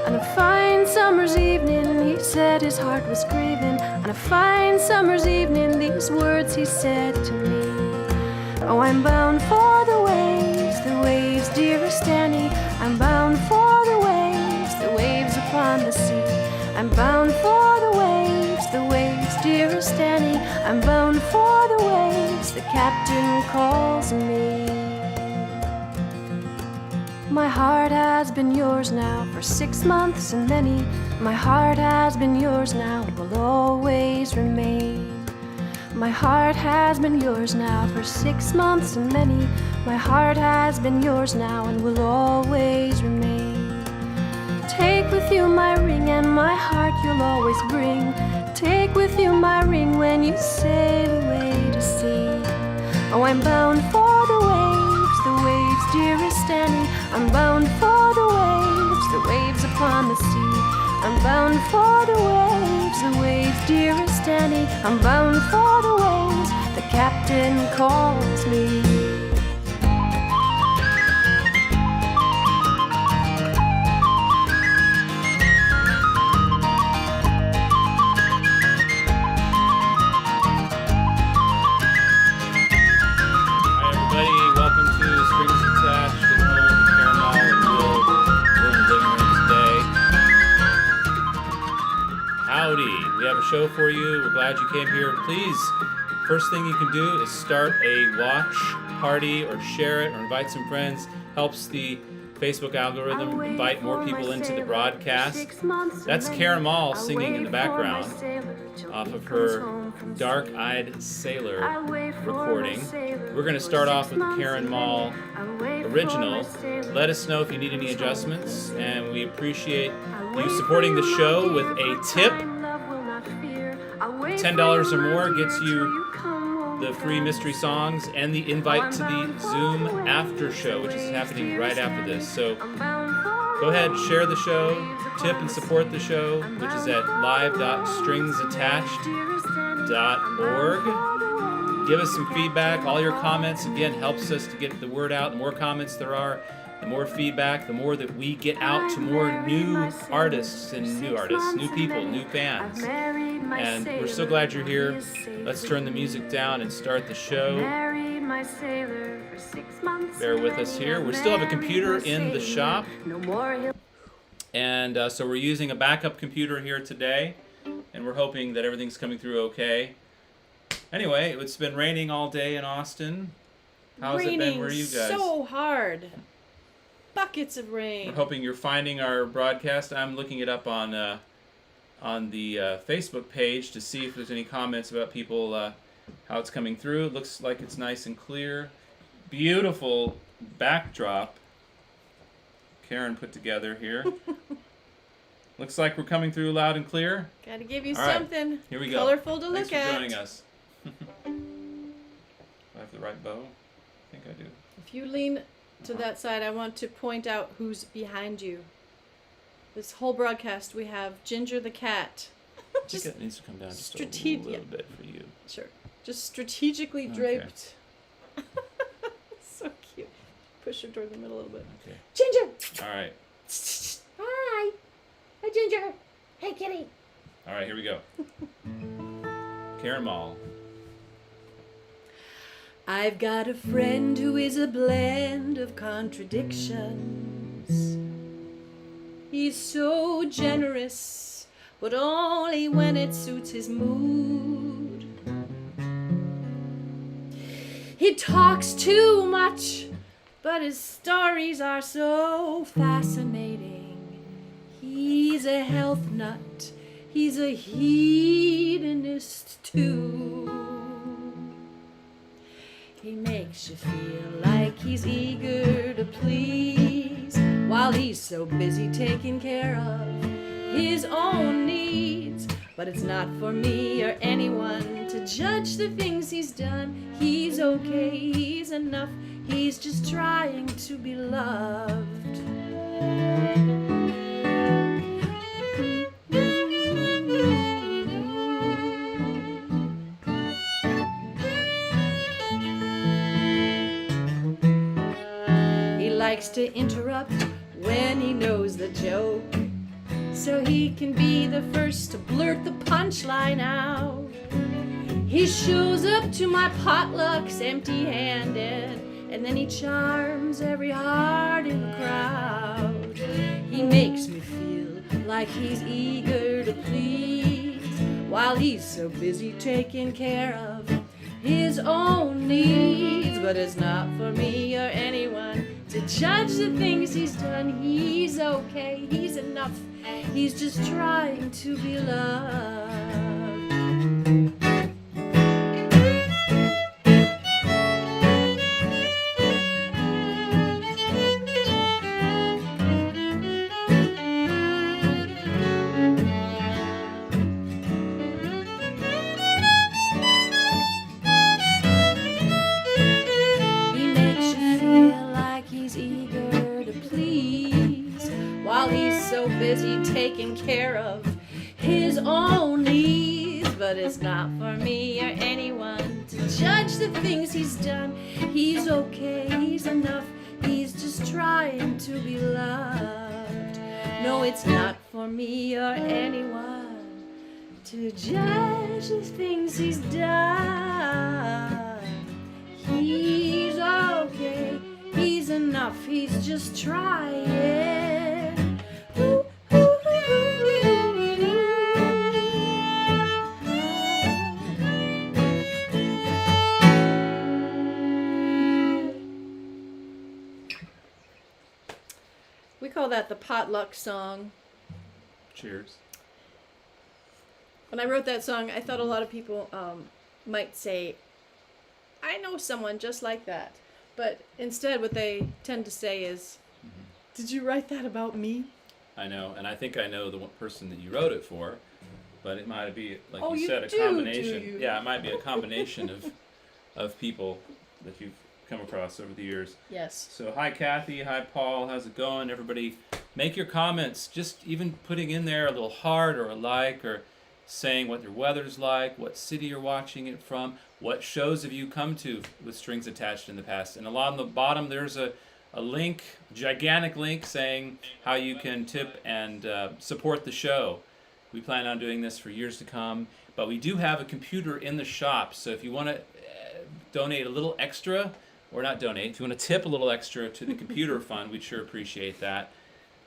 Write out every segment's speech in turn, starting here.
On a fine summer's evening, he said his heart was grieving. On a fine summer's evening, these words he said to me. Oh, I'm bound for the waves, dearest Annie. I'm bound for the waves upon the sea. I'm bound for the waves, dearest Annie. I'm bound for the waves, the captain calls me. My heart has been yours now for 6 months and many. My heart has been yours now and will always remain. My heart has been yours now for 6 months and many. My heart has been yours now and will always remain. Take with you my ring and my heart you'll always bring. Take with you my ring when you sail away to sea. Oh, I'm bound for the waves, dearest Annie. I'm bound for the waves upon the sea. I'm bound for the waves, dearest Annie. I'm bound for the waves, the captain calls me. Show for you. We're glad you came here. Please, first thing you can do is start a watch party or share it or invite some friends. Helps the Facebook algorithm invite more people into the broadcast. That's Karen Mall singing in the background off of her Dark-Eyed Sailor recording. We're going to start off with the Karen Mall original. Let us know if you need any adjustments, and we appreciate you supporting the show with a tip. $10 or more gets you the free mystery songs and the invite to the Zoom after show, which is happening right after this. So go ahead, share the show, tip and support the show, which is at live.stringsattached.org. Give us some feedback. All your comments, again, helps us to get the word out. The more comments there are, the more feedback, the more that we get out to more new artists, new people, new fans. And we're so glad you're here. Let's turn the music down and start the show. Bear with us here. We still have a computer in the shop. And so we're using a backup computer here today. And we're hoping that everything's coming through okay. Anyway, it's been raining all day in Austin. How's it been where you guys? So hard. Buckets of rain. We're hoping you're finding our broadcast. I'm looking it up on the Facebook page to see if there's any comments about people, how it's coming through. It looks like it's nice and clear. Beautiful backdrop Karen put together here. Looks like we're coming through loud and clear. Gotta give you All right, something here we go. colorful to Thanks look at. Thanks for joining us. Do I have the right bow? I think I do. If you lean to that side, I want to point out who's behind you. This whole broadcast, we have Ginger the cat. I think it needs to come down just a little bit for you. Sure. Just strategically draped. So cute. Push her toward the middle a little bit. Okay. Ginger! All right. Hi! Hi, Ginger! Hey, kitty! All right, here we go. Karen Mall. I've got a friend who is a blend of contradictions. He's so generous, but only when it suits his mood. He talks too much, but his stories are so fascinating. He's a health nut, he's a hedonist too. He makes you feel like he's eager to please, while he's so busy taking care of his own needs. But it's not for me or anyone to judge the things he's done. He's okay, he's enough, he's just trying to be loved. He likes to interrupt when he knows the joke so he can be the first to blurt the punchline out. He shows up to my potlucks empty-handed, and then he charms every heart in the crowd. He makes me feel like he's eager to please, while he's so busy taking care of his own needs. But it's not for me or anyone to judge the things he's done. He's okay, he's enough, he's just trying to be loved. Busy taking care of his own needs. But it's not for me or anyone to judge the things he's done. He's okay, he's enough, he's just trying to be loved. No, it's not for me or anyone to judge the things he's done. He's okay, he's enough, he's just trying. We call that the potluck song. Cheers. When I wrote that song, I thought a lot of people might say, I know someone just like that. But instead, what they tend to say is, did you write that about me? I know, and I think I know the one person that you wrote it for, but it might be, like Oh, you you said, a do, combination. do you? Yeah, it might be a combination of people that you've come across over the years. Yes. So hi Kathy, hi Paul, how's it going? Everybody, make your comments. Just even putting in there a little heart or a like, or saying what your weather's like, what city you're watching it from, what shows have you come to with strings attached in the past. And along the bottom there's a link, gigantic link, saying how you can tip and support the show. We plan on doing this for years to come, but we do have a computer in the shop, so if you want to donate a little extra, or not donate, if you want to tip a little extra to the computer fund, we'd sure appreciate that.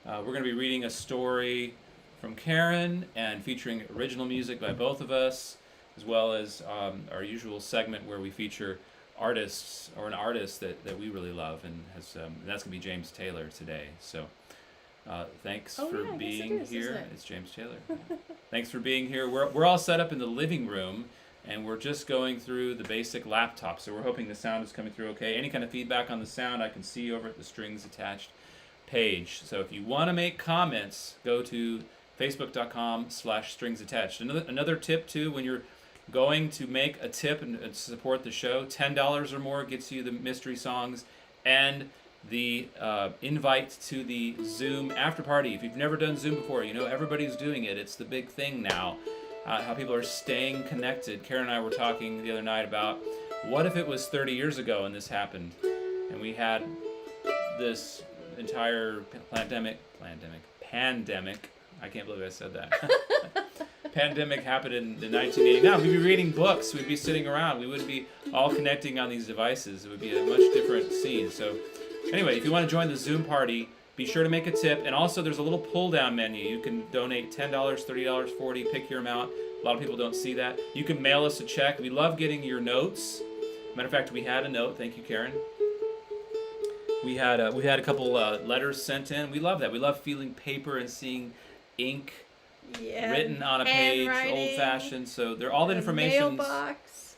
We're going to be reading a story from Karen and featuring original music by both of us, as well as our usual segment where we feature artists or an artist that we really love, and has and that's going to be James Taylor today. So thanks for being here. It's James Taylor. Thanks for being here. We're all set up in the living room, and we're just going through the basic laptop, so we're hoping the sound is coming through okay. Any kind of feedback on the sound I can see over at the strings attached page. So if you want to make comments, go to facebook.com/stringsattached. Another tip too, when you're going to make a tip and support the show, $10 or more gets you the mystery songs and the invite to the Zoom after party. If you've never done Zoom before, you know everybody's doing it. It's the big thing now. How people are staying connected. Karen and I were talking the other night about what if it was 30 years ago and this happened, and we had this entire pandemic. I can't believe I said that. Pandemic happened in the 1989. We'd be reading books. We'd be sitting around. We wouldn't be all connecting on these devices. It would be a much different scene. So anyway, if you want to join the Zoom party, be sure to make a tip. And also there's a little pull-down menu. You can donate $10, $30, $40, pick your amount. A lot of people don't see that. You can mail us a check. We love getting your notes. Matter of fact, we had a note. Thank you, Karen. We had a couple letters sent in. We love that. We love feeling paper and seeing ink written on a page, old-fashioned. So they're all the information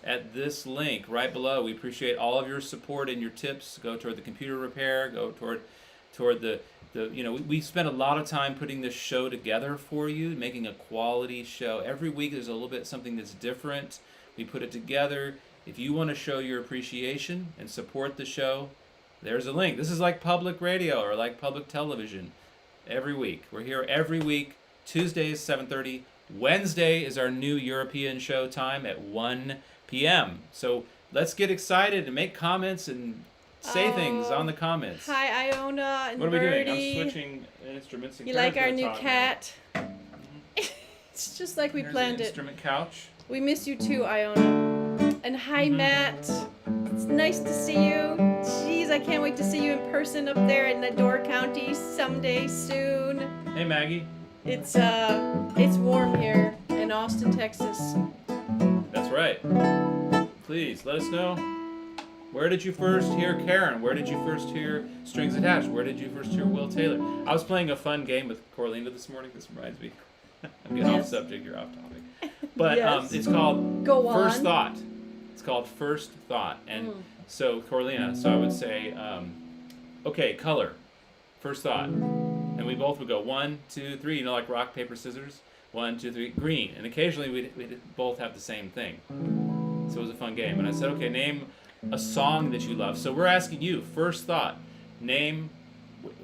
at this link right below. We appreciate all of your support and your tips. Go toward the computer repair. Go toward the we spend a lot of time putting this show together for you, making a quality show. Every week there's a little bit something that's different. We put it together. If you want to show your appreciation and support the show, there's a link. This is like public radio or like public television. Every week. We're here every week. Tuesdays, 7:30. Wednesday is our new European show time at 1 p.m. So let's get excited and make comments and say things on the comments. Hi, Iona and What are we Birdie. doing? I'm switching instruments. And you like our new cat? Now. It's just like we There's planned the it. instrument couch. We miss you too, Iona. And hi, Matt. It's nice to see you. Jeez, I can't wait to see you in person up there in Medora County someday soon. Hey, Maggie. It's warm here in Austin, Texas. That's right. Please let us know. Where did you first hear Karen? Where did you first hear Strings Attached? Where did you first hear Will Taylor? I was playing a fun game with Corlina this morning. This reminds me. I'm getting off Yes. subject. You're off topic. But Yes. it's called Go First on. Thought. It's called First Thought. And so, Corlina, so I would say, okay, color. First thought. And we both would go 1, 2, 3, you know, like rock, paper, scissors. 1, 2, 3, green. And occasionally we'd both have the same thing. So it was a fun game. And I said, okay, name a song that you love. So we're asking you, first thought. Name,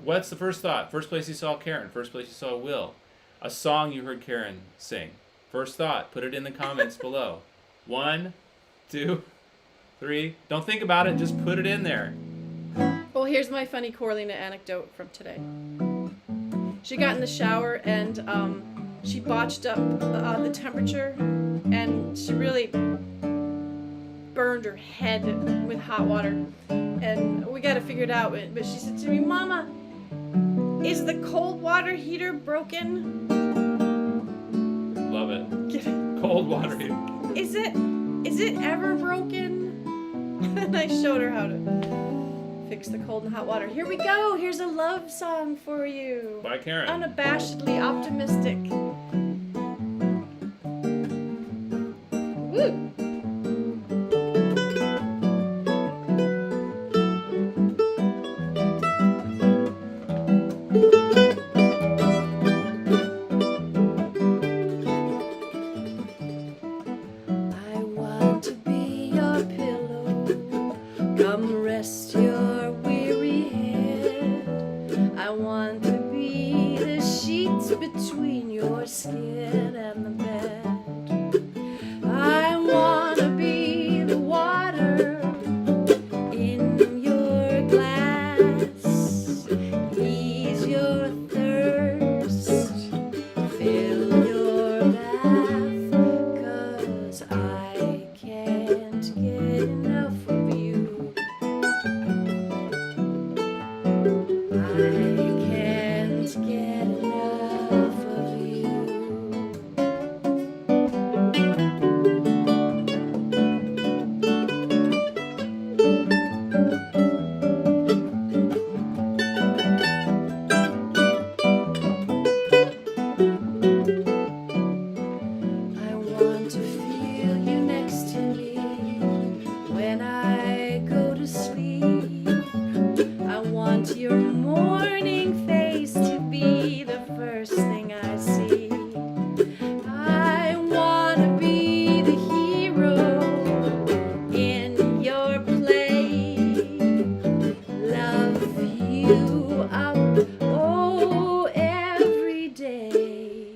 what's the first thought? First place you saw Karen. First place you saw Will. A song you heard Karen sing. First thought. Put it in the comments below. 1, 2, 3. Don't think about it. Just put it in there. Well, here's my funny Corlina anecdote from today. She got in the shower and she botched up the temperature, and she really burned her head with hot water. And we got to figure it out. But she said to me, "Mama, is the cold water heater broken?" Love it. Cold water heater. Is it ever broken? And I showed her how to fix the cold and hot water. Here we go. Here's a love song for you. Bye, Karen. Unabashedly optimistic. Woo! I want to be your pillow. Come rest your weary head. I want to be the sheets between your skin and the bed. I want to be the water in your glass. Ease your thirst. Fill your bath. 'Cause I can't get enough of you. I can't get enough of you. I want to feel you next to me when I go to sleep. I want your morning face to be the first thing I see. I want to be the hero in your play. Love you up, oh, every day.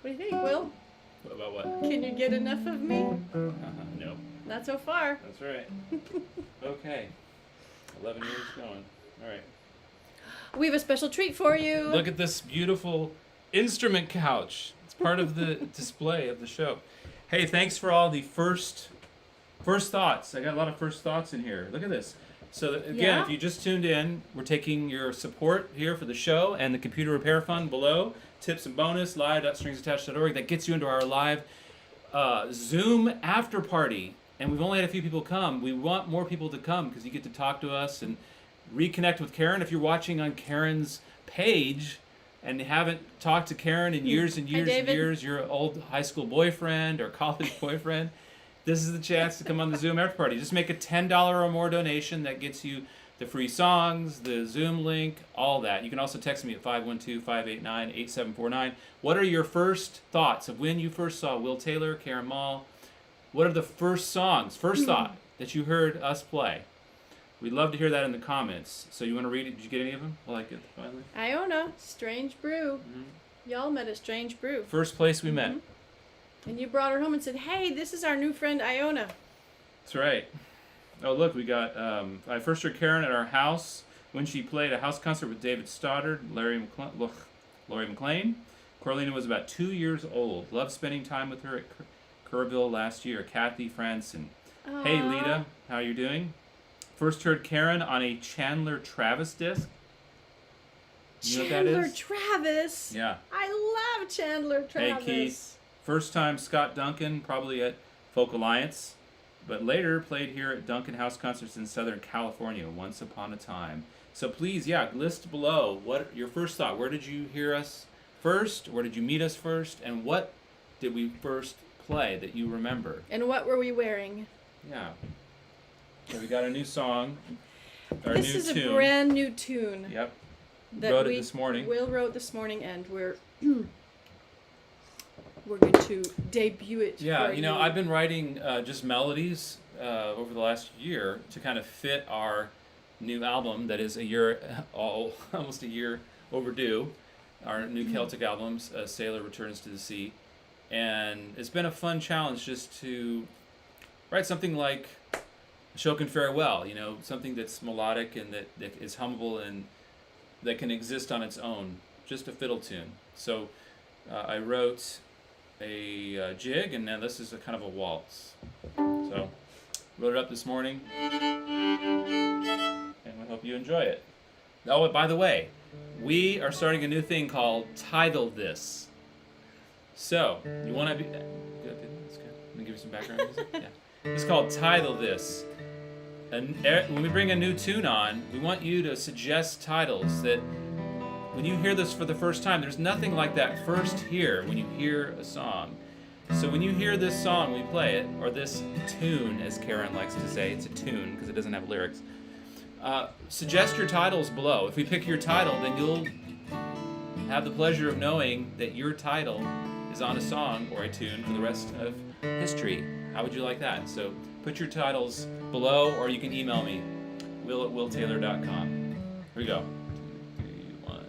What do you think, Will? About what? Can you get enough of me? No. Not so far. That's right. Okay. 11 years going. All right. We have a special treat for you. Look at this beautiful instrument couch. It's part of the display of the show. Hey, thanks for all the first thoughts. I got a lot of first thoughts in here. Look at this. So again, Yeah. if you just tuned in, we're taking your support here for the show and the computer repair fund below. Tips and bonus, live.stringsattached.org. That gets you into our live Zoom after party. And we've only had a few people come. We want more people to come because you get to talk to us and reconnect with Karen. If you're watching on Karen's page and you haven't talked to Karen in years and Hi, years and David. years, your old high school boyfriend or college boyfriend, this is the chance to come on the Zoom after party. Just make a $10 or more donation. That gets you the free songs, the Zoom link, all that. You can also text me at 512-589-8749. What are your first thoughts of when you first saw Will Taylor, Karen Mall? What are the first songs, first thought that you heard us play? We'd love to hear that in the comments. So you want to read it? Did you get any of them? I like it, finally. Iona, Strange Brew. Y'all met at Strange Brew. First place we met. And you brought her home and said, hey, this is our new friend Iona. That's right. Oh, look, we got, I first heard Karen at our house when she played a house concert with David Stoddard, Laurie McLean. Corlina was about 2 years old. Loved spending time with her at Kerrville last year. Kathy Franson. Hey, Aw. Lita, how you doing? First heard Karen on a Chandler Travis disc. You know what that Chandler is? Travis. Yeah. I love Chandler Travis. Hey, Keith. First time Scott Duncan, probably at Folk Alliance, but later played here at Duncan House Concerts in Southern California once upon a time. So please, list below what your first thought. Where did you hear us first? Where did you meet us first? And what did we first play that you remember? And what were we wearing? Yeah. So we got a new song. Our This new is tune. a brand new tune Yep. that Wrote it we this morning. Will wrote this morning, and we're going to debut it. Yeah, for you know, I've been writing just melodies over the last year to kind of fit our new album that is almost a year overdue. Our new Celtic albums, Sailor Returns to the Sea. And it's been a fun challenge just to write something like Ashokan Farewell, you know, something that's melodic and that is hummable and that can exist on its own, just a fiddle tune. So I wrote a jig, and now this is a kind of a waltz. So wrote it up this morning, and we hope you enjoy it. Oh, by the way, we are starting a new thing called Title This. So you want to be good? That's good. Let me give you some background music. Yeah, it's called Title This. And when we bring a new tune on, we want you to suggest titles that, when you hear this for the first time, there's nothing like that first hear when you hear a song. So when you hear this song, we play it, or this tune, as Karen likes to say, it's a tune because it doesn't have lyrics. Suggest your titles below. If we pick your title, then you'll have the pleasure of knowing that your title is on a song or a tune for the rest of history. How would you like that? So put your titles below, or you can email me, will@willtaylor.com. Here we go. 2, 3, 1.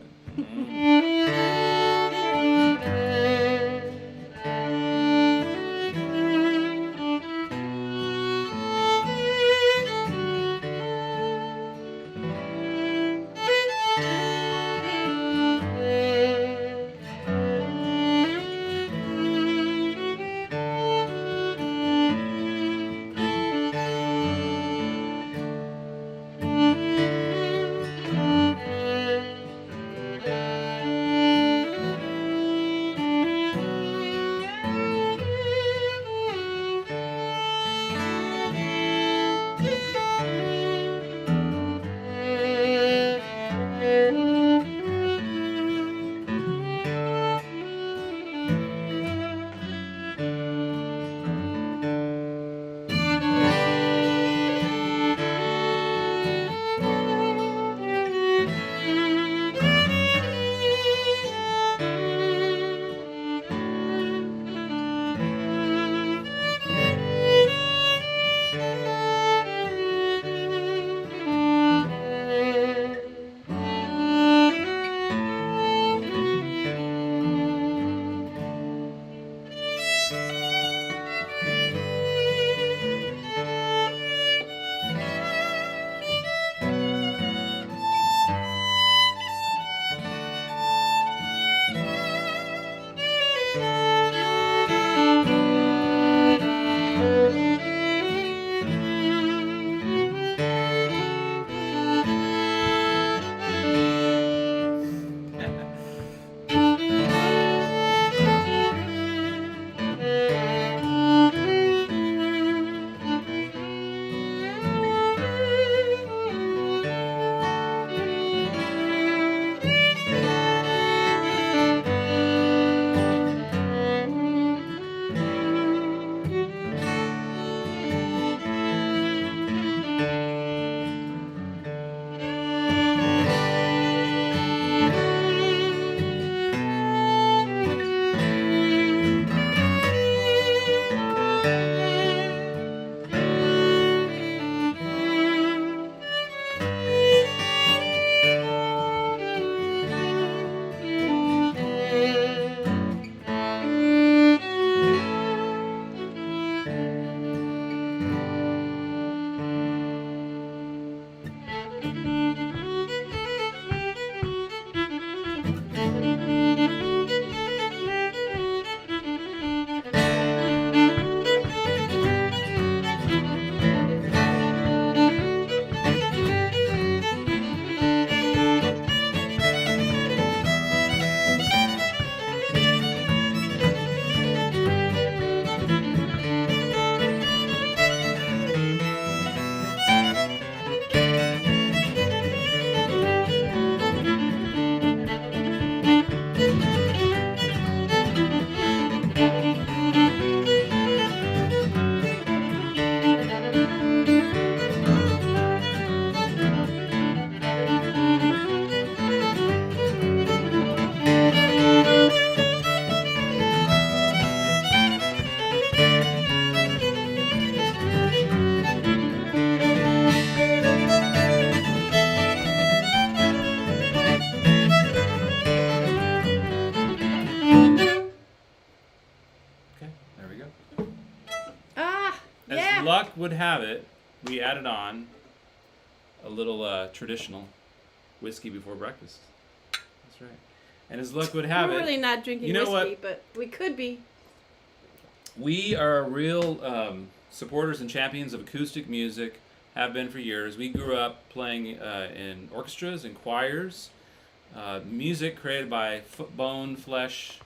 luck would have it, we added on a little traditional whiskey before breakfast. That's right. And as luck would have We're it, really not drinking you know whiskey, what? but we could be. We are real supporters and champions of acoustic music, have been for years. We grew up playing in orchestras and choirs, music created by bone, flesh,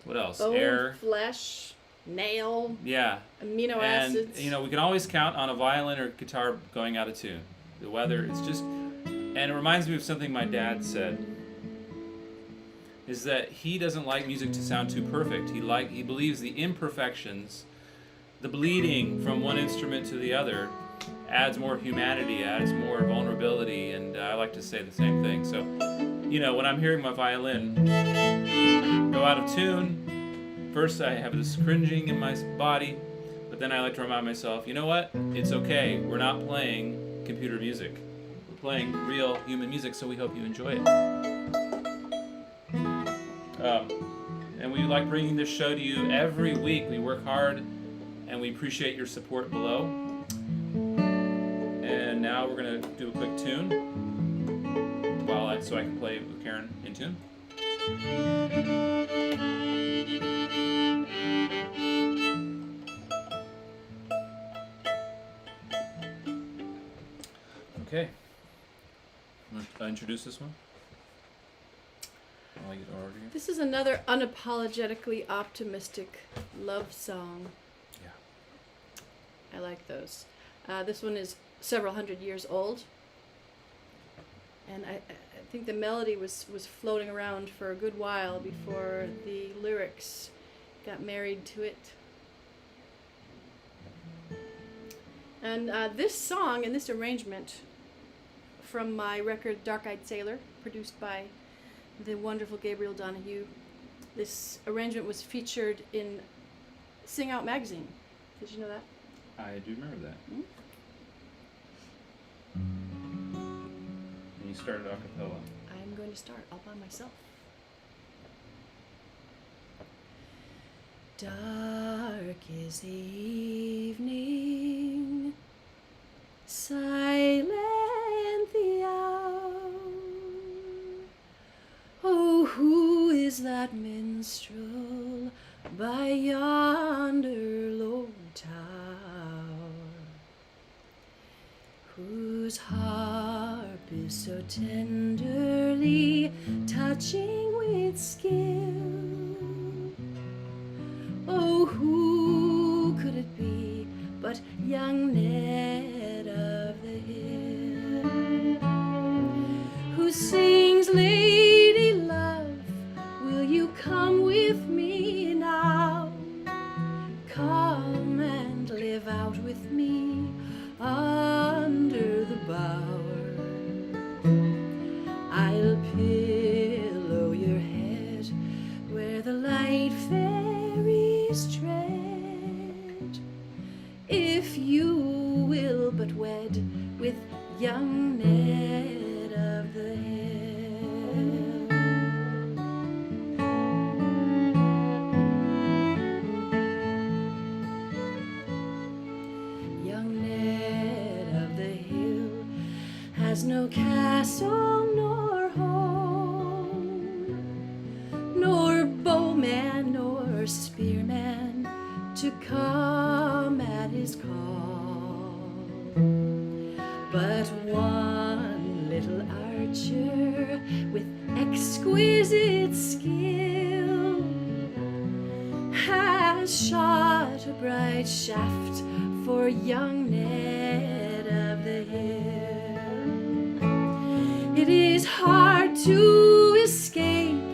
what else? Bone, Air. flesh, nail, Yeah. amino And, acids. you know, we can always count on a violin or guitar going out of tune. The weather, it's just... And it reminds me of something my dad said, is that he doesn't like music to sound too perfect. He believes the imperfections, the bleeding from one instrument to the other, adds more humanity, adds more vulnerability, and I like to say the same thing. So, you know, when I'm hearing my violin go out of tune, first I have this cringing in my body, but then I like to remind myself, you know what? It's okay. We're not playing computer music. We're playing real human music, so we hope you enjoy it. And we like bringing this show to you every week. We work hard, and we appreciate your support below. And now we're gonna do a quick tune, so I can play with Karen in tune. Okay. I'm gonna introduce this one. While I get ordered here. This is another unapologetically optimistic love song. Yeah. I like those. This one is several hundred years old. And I think the melody was floating around for a good while before the lyrics got married to it. And this song and this arrangement from my record Dark-Eyed Sailor, produced by the wonderful Gabriel Donahue, this arrangement was featured in Sing Out magazine. Did you know that? I do remember that. Hmm? And you started a cappella. I'm going to start all by myself. Dark is the evening, silent the hour. Oh, who is that minstrel by yonder low tower, whose harp is so tenderly touching with skill? Oh, who could it be but young Ned of the Hill, who sings, "Lady love, will you come with me now? Come and live out with me under the bower. I'll pillow your head where the light fairies tread, if you will but wed with young Ned of the Hill." Young Ned of the Hill has no castle nor home, nor bowman nor spearman to come at his call, but one little archer with exquisite skill has shot a bright shaft for young Ned of the Hill. It is hard to escape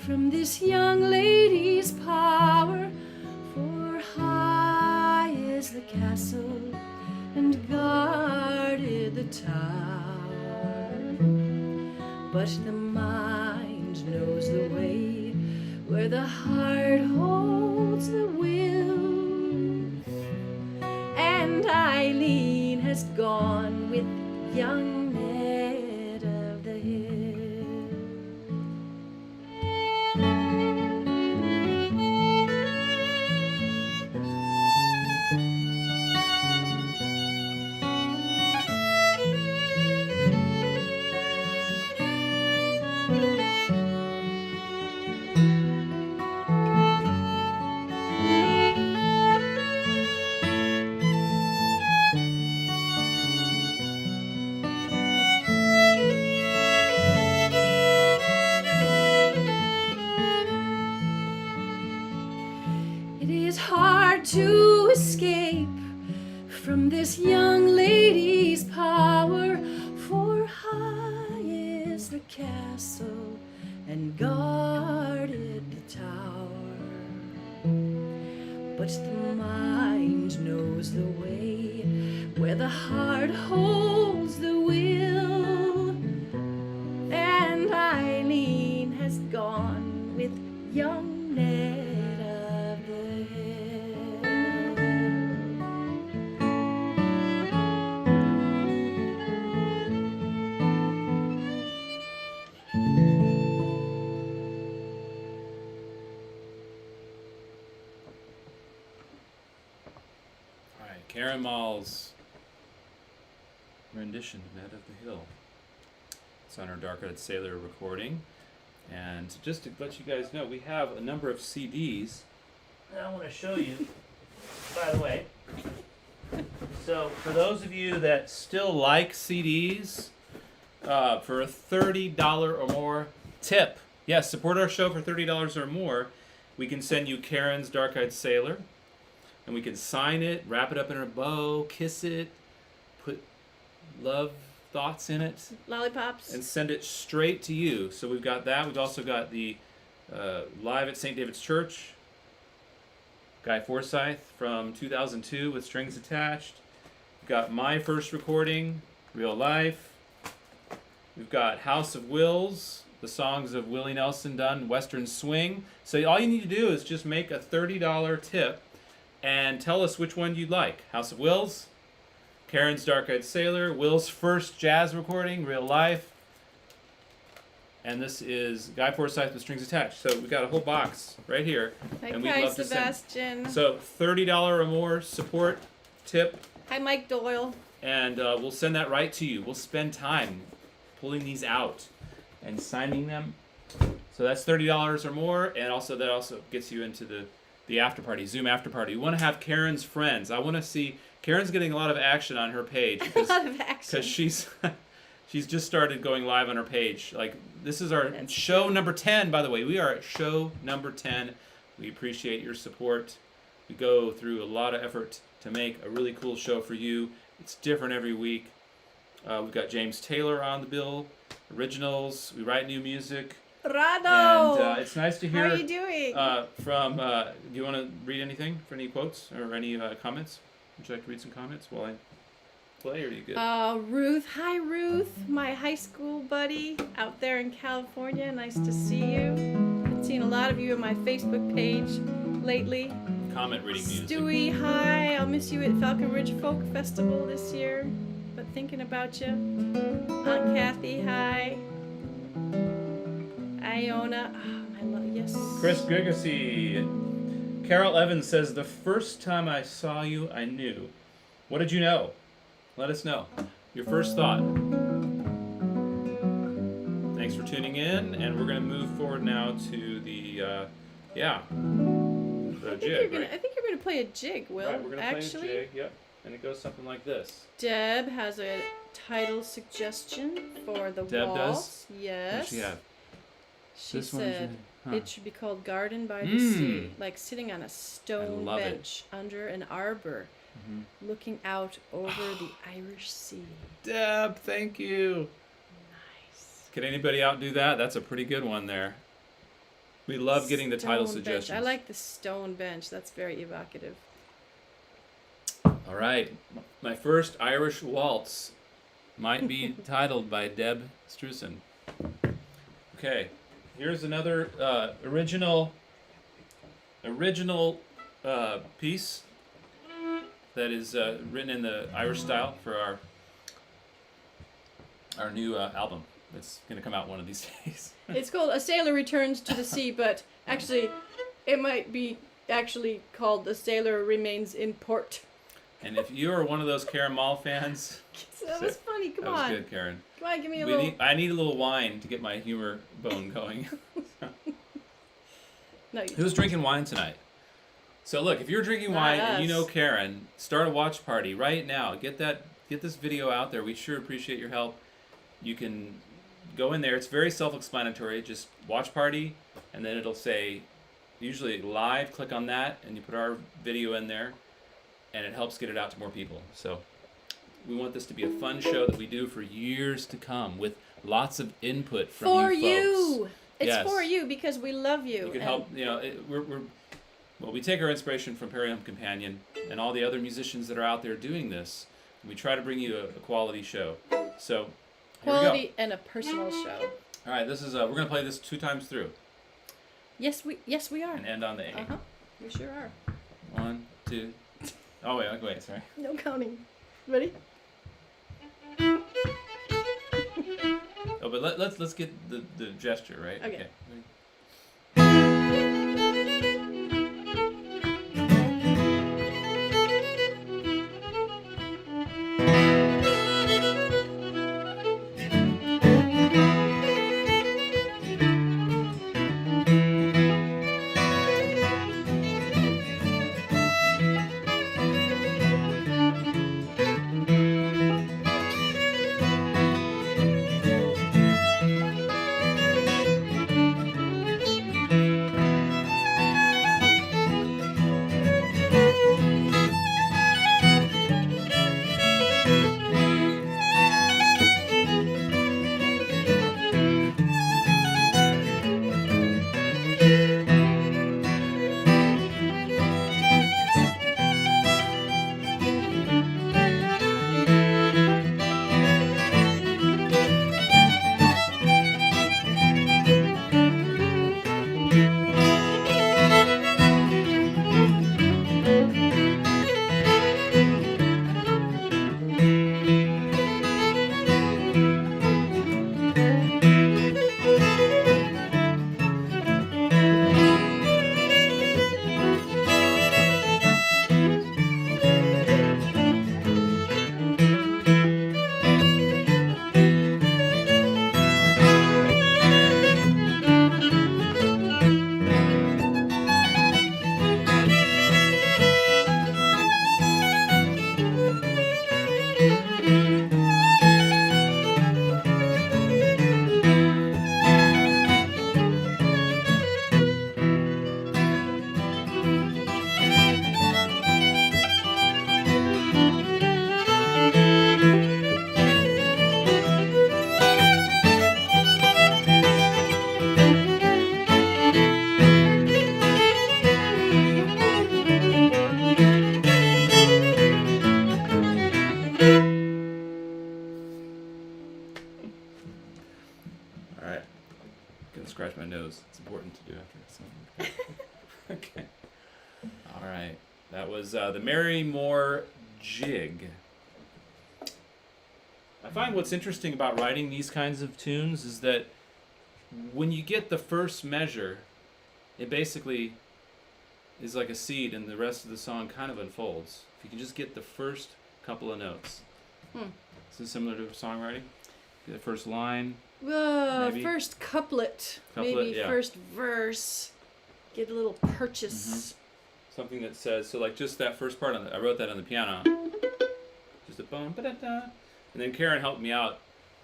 from this young lady's power, for high is the castle and guarded the tower, but the mind knows the way where the heart holds the will, and Eileen has gone with young Ned of the Hill. and guarded the tower. But the mind knows the way where the heart holds the will, and Eileen has gone with young Ned of the Hill. All right, Karen Mall's rendition of Ned of the Hill. It's on our Dark-Eyed Sailor recording. And just to let you guys know, we have a number of CDs that I want to show you, by the way. So for those of you that still like CDs, for a $30 or more tip, yes, support our show for $30 or more, we can send you Karen's Dark-Eyed Sailor, and we can sign it, wrap it up in a bow, kiss it, put love thoughts in it, Lollipops. and send it straight to you. So we've got that. We've also got the Live at St. David's Church, Guy Forsyth from 2002 with strings attached. We've got my first recording, Real Life. We've got House of Wills, the songs of Willie Nelson done, Western Swing. So all you need to do is just make a $30 tip and tell us which one you'd like. House of Wills, Karen's Dark-Eyed Sailor, Will's first jazz recording, Real Life, and this is Guy Forsyth with strings attached. So we've got a whole box right here, and we'd Hi, love to send. Sebastian. So $30 or more support tip, Hi, Mike Doyle. and we'll send that right to you. We'll spend time pulling these out and signing them. So that's $30 or more, and also that also gets you into the after party, Zoom after party. We want to have Karen's friends. I want to see Karen's getting a lot of action on her page A lot of action. because she's just started going live on her page. Like, this is our That's show number 10, by the way. We are at show number 10. We appreciate your support. We go through a lot of effort to make a really cool show for you. It's different every week. We've got James Taylor on the bill, originals. We write new music. Rado! And it's nice to hear How are you doing? from, do you want to read anything for any quotes or any comments? Would you like to read some comments while I play, or are you good? Ruth. Hi, Ruth. My high school buddy out there in California. Nice to see you. I've seen a lot of you on my Facebook page lately. Comment reading music. Stewie, hi. I'll miss you at Falcon Ridge Folk Festival this year. But thinking about you. Aunt Kathy, hi. Iona. Oh, yes. Chris Gigacy. Carol Evans says, the first time I saw you, I knew. What did you know? Let us know. Your first thought. Thanks for tuning in, and we're going to move forward now to the, the jig, right? I think you're gonna play a jig, Will. Right, we're going to Actually, play a jig, yep. And it goes something like this. Deb has a title suggestion for the Deb waltz. does? Yes. What does she have? She This one, said huh. it should be called Garden by the Sea, Mm. like sitting on a stone love it. bench under an arbor, looking out over the Irish Sea. Deb, thank you. Nice. Can anybody outdo that? That's a pretty good one there. We love getting the title Stone bench. suggestions. I like the stone bench. That's very evocative. All right, my first Irish waltz might be titled by Deb Strusen. Okay, here's another original piece that is written in the Irish style for our new album that's going to come out one of these days. It's called A Sailor Returns to the Sea, but actually, it might be actually called The Sailor Remains in Port. And if you are one of those Karen Mall fans, That was funny. Come that on. was good, Karen. Come on, give me a little. I need a little wine to get my humor bone going. No, you Who's drinking wine tonight? So look, if you're drinking wine and you us. know Karen, start a watch party right now. Get this video out there. We sure appreciate your help. You can go in there. It's very self-explanatory. Just watch party, and then it'll say, usually live. Click on that, and you put our video in there, and it helps get it out to more people. So we want this to be a fun show that we do for years to come with lots of input from For you folks. you. It's Yes. for you because we love you. You can and help. We take our inspiration from Perry Home Companion and all the other musicians that are out there doing this. And we try to bring you a quality show. So here we Quality and a personal show. go. All right, this is we're gonna play this 2 times through Yes, we are. and end on the A. Uh-huh. We sure are. 1, 2. Oh wait, sorry. No counting. Ready? Oh, but let's get the gesture right. Okay. Ready? All right. Gonna scratch my nose. It's important to do after this song. Okay. All right. That was the Mary Moore Jig. I find what's interesting about writing these kinds of tunes is that when you get the first measure, it basically is like a seed and the rest of the song kind of unfolds. If you can just get the first couple of notes. Is this similar to songwriting? The first line. Maybe. First couplet, maybe yeah. first verse. Get a little purchase. Something that says, so like just that first part, I wrote that on the piano. Just a boom, ba-da-da. And then Karen helped me out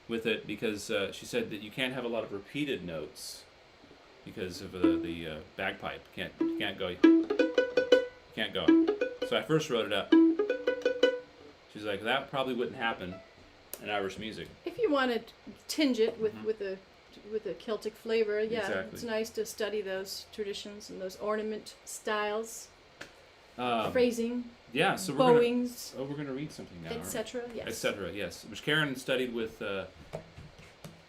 with it because she said that you can't have a lot of repeated notes because of the bagpipe. You can't go. So I first wrote it up. She's like, that probably wouldn't happen in Irish music. If you want to tinge it with a Celtic flavor, yeah, Exactly. it's nice to study those traditions and those ornament styles, Um, phrasing, Yeah, so bowings, we're gonna read something now. etc. Yes. Etc. Yes, which Karen studied with a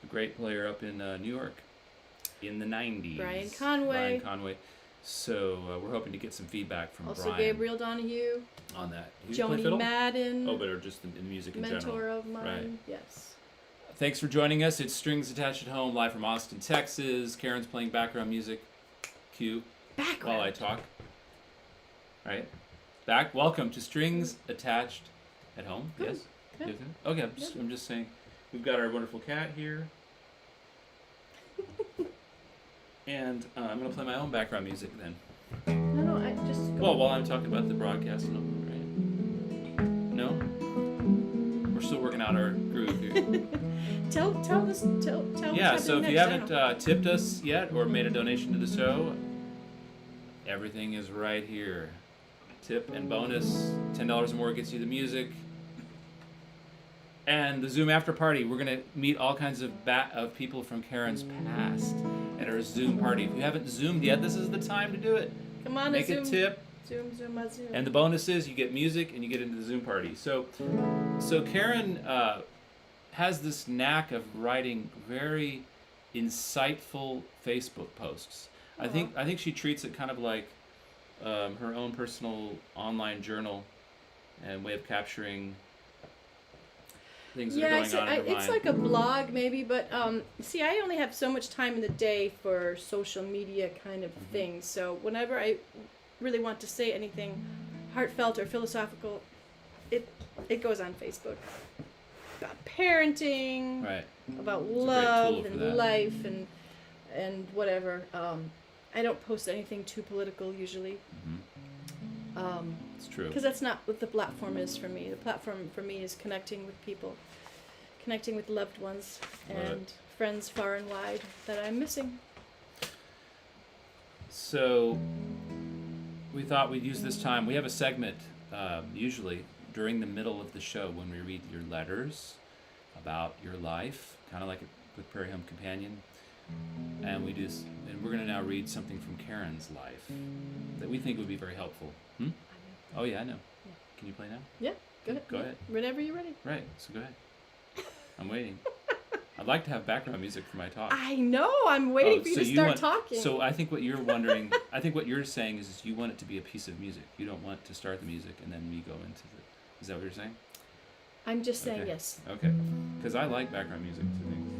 great player up in New York in the '90s. Brian Conway. So we're hoping to get some feedback from Also Brian Gabriel Donahue, on that. Who's play Joni fiddle? Madden, Oh, but or just in music in mentor general. of mine. Right. Yes. Thanks for joining us. It's Strings Attached at Home, live from Austin, Texas. Karen's playing background music. Cue. Background. While I talk. Right. Welcome to Strings Attached at Home. Good. Yes. Yeah. Yes. Okay. I'm just saying. We've got our wonderful cat here. And I'm gonna play my own background music then. No, I just. Well, while I'm talking about the broadcast and all, right? No. We're still working out our groove here. Tell what's Yeah, so if happening you next. haven't tipped us yet or made a donation to the show, everything is right here. Tip and bonus, $10 or more gets you the music. And the Zoom after party, we're gonna meet all kinds of people from Karen's past at our Zoom party. If you haven't Zoomed yet, this is the time to do it. Come on, Make Zoom. a tip. Zoom, Zoom. And the bonus is you get music and you get into the Zoom party. So Karen has this knack of writing very insightful Facebook posts. I think she treats it kind of like her own personal online journal and way of capturing things that are going on in her mind. It's like a blog maybe, but see, I only have so much time in the day for social media kind of things. So whenever I really want to say anything heartfelt or philosophical, it goes on Facebook. About parenting, Right. about It's a great love tool for and that. life and whatever. I don't post anything too political usually. It's true. Because that's not what the platform is for me. The platform for me is connecting with people, connecting with loved ones Love and it. friends far and wide that I'm missing. So we thought we'd use this time. We have a segment usually during the middle of the show when we read your letters about your life, kind of like with Prairie Home Companion. And we're going to now read something from Karen's life that we think would be very helpful. Oh yeah, I know. Yeah. Can you play now? Yeah, go ahead. Go ahead. Whenever you're ready. Right. So go ahead. I'm waiting. I'd like to have background music for my talk. I know. I'm waiting for you to start talking. So I think what you're wondering, I think what you're saying is you want it to be a piece of music. You don't want to start the music and then we go into the. Is that what you're saying? I'm just saying Okay. yes. Okay. Because I like background music to things.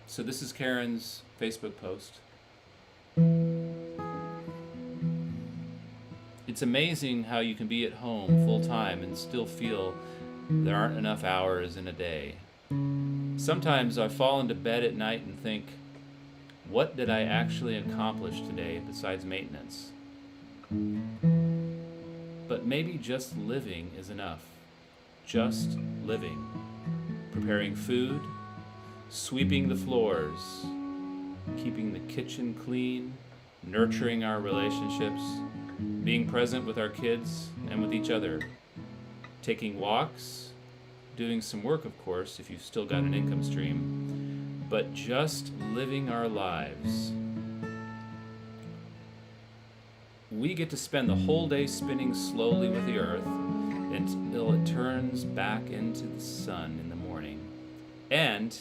So this is Karen's Facebook post. It's amazing how you can be at home full time and still feel there aren't enough hours in a day. Sometimes I fall into bed at night and think, what did I actually accomplish today besides maintenance? But maybe just living is enough. Just living. Preparing food, sweeping the floors, keeping the kitchen clean, nurturing our relationships, being present with our kids and with each other, taking walks, doing some work, of course, if you've still got an income stream, but just living our lives. We get to spend the whole day spinning slowly with the earth until it turns back into the sun in the morning and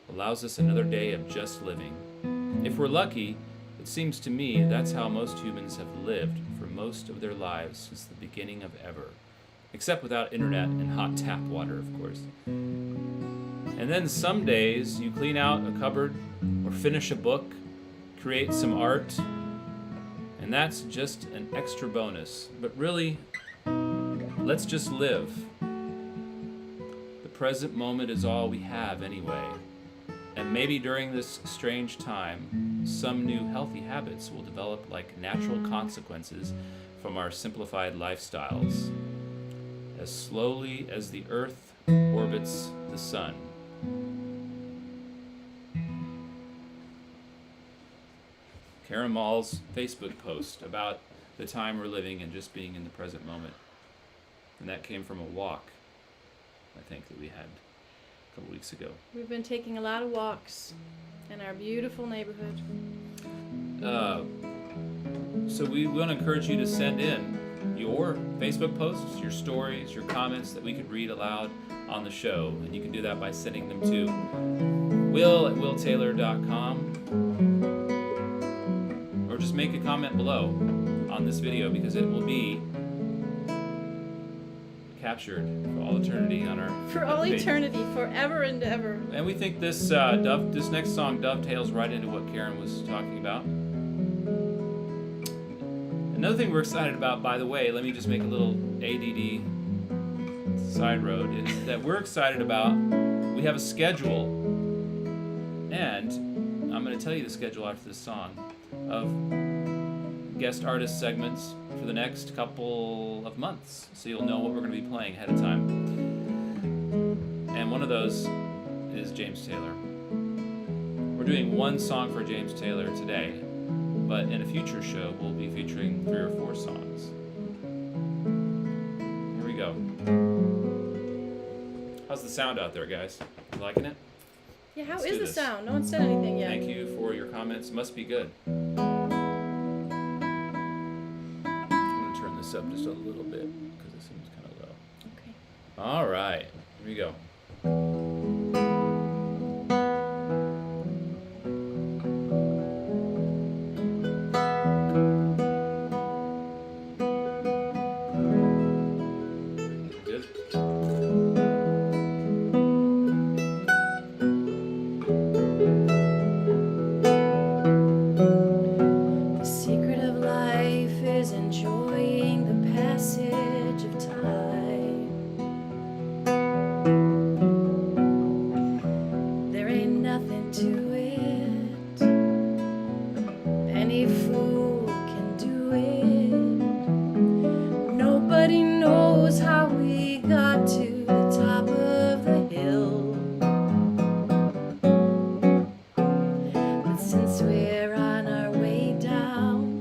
allows us another day of just living. If we're lucky, it seems to me that's how most humans have lived for most of their lives since the beginning of ever. Except without internet and hot tap water, of course. And then some days you clean out a cupboard or finish a book, create some art, and that's just an extra bonus. But really, let's just live. The present moment is all we have anyway. And maybe during this strange time, some new healthy habits will develop like natural consequences from our simplified lifestyles. As slowly as the earth orbits the sun. Karen Mall's Facebook post about the time we're living and just being in the present moment. And that came from a walk, I think, that we had a couple weeks ago. We've been taking a lot of walks in our beautiful neighborhood. So we want to encourage you to send in your Facebook posts, your stories, your comments that we could read aloud on the show. And you can do that by sending them to will@willtaylor.com, or just make a comment below on this video because it will be captured for all eternity on our For all page. eternity, forever and ever. And we think this this next song dovetails right into what Karen was talking about. Another thing we're excited about, by the way, let me just make a little ADD side road, is that we're excited about, we have a schedule, and I'm going to tell you the schedule after this song, of guest artist segments for the next couple of months, so you'll know what we're going to be playing ahead of time. And one of those is James Taylor. We're doing one song for James Taylor today, but in a future show we'll be featuring 3 or 4 songs. Here we go. How's the sound out there, guys? You liking it? Yeah, how Let's is do the this. sound? No one said anything yet. Thank you for your comments. Must be good. I'm going to turn this up just a little bit because it seems kind of low. Okay. All right, here we go. Good. The secret of life is enjoying the passage of time. There ain't nothing to it. Any fool can do it. Nobody knows how we got to the top of the hill. But since we're on our way down,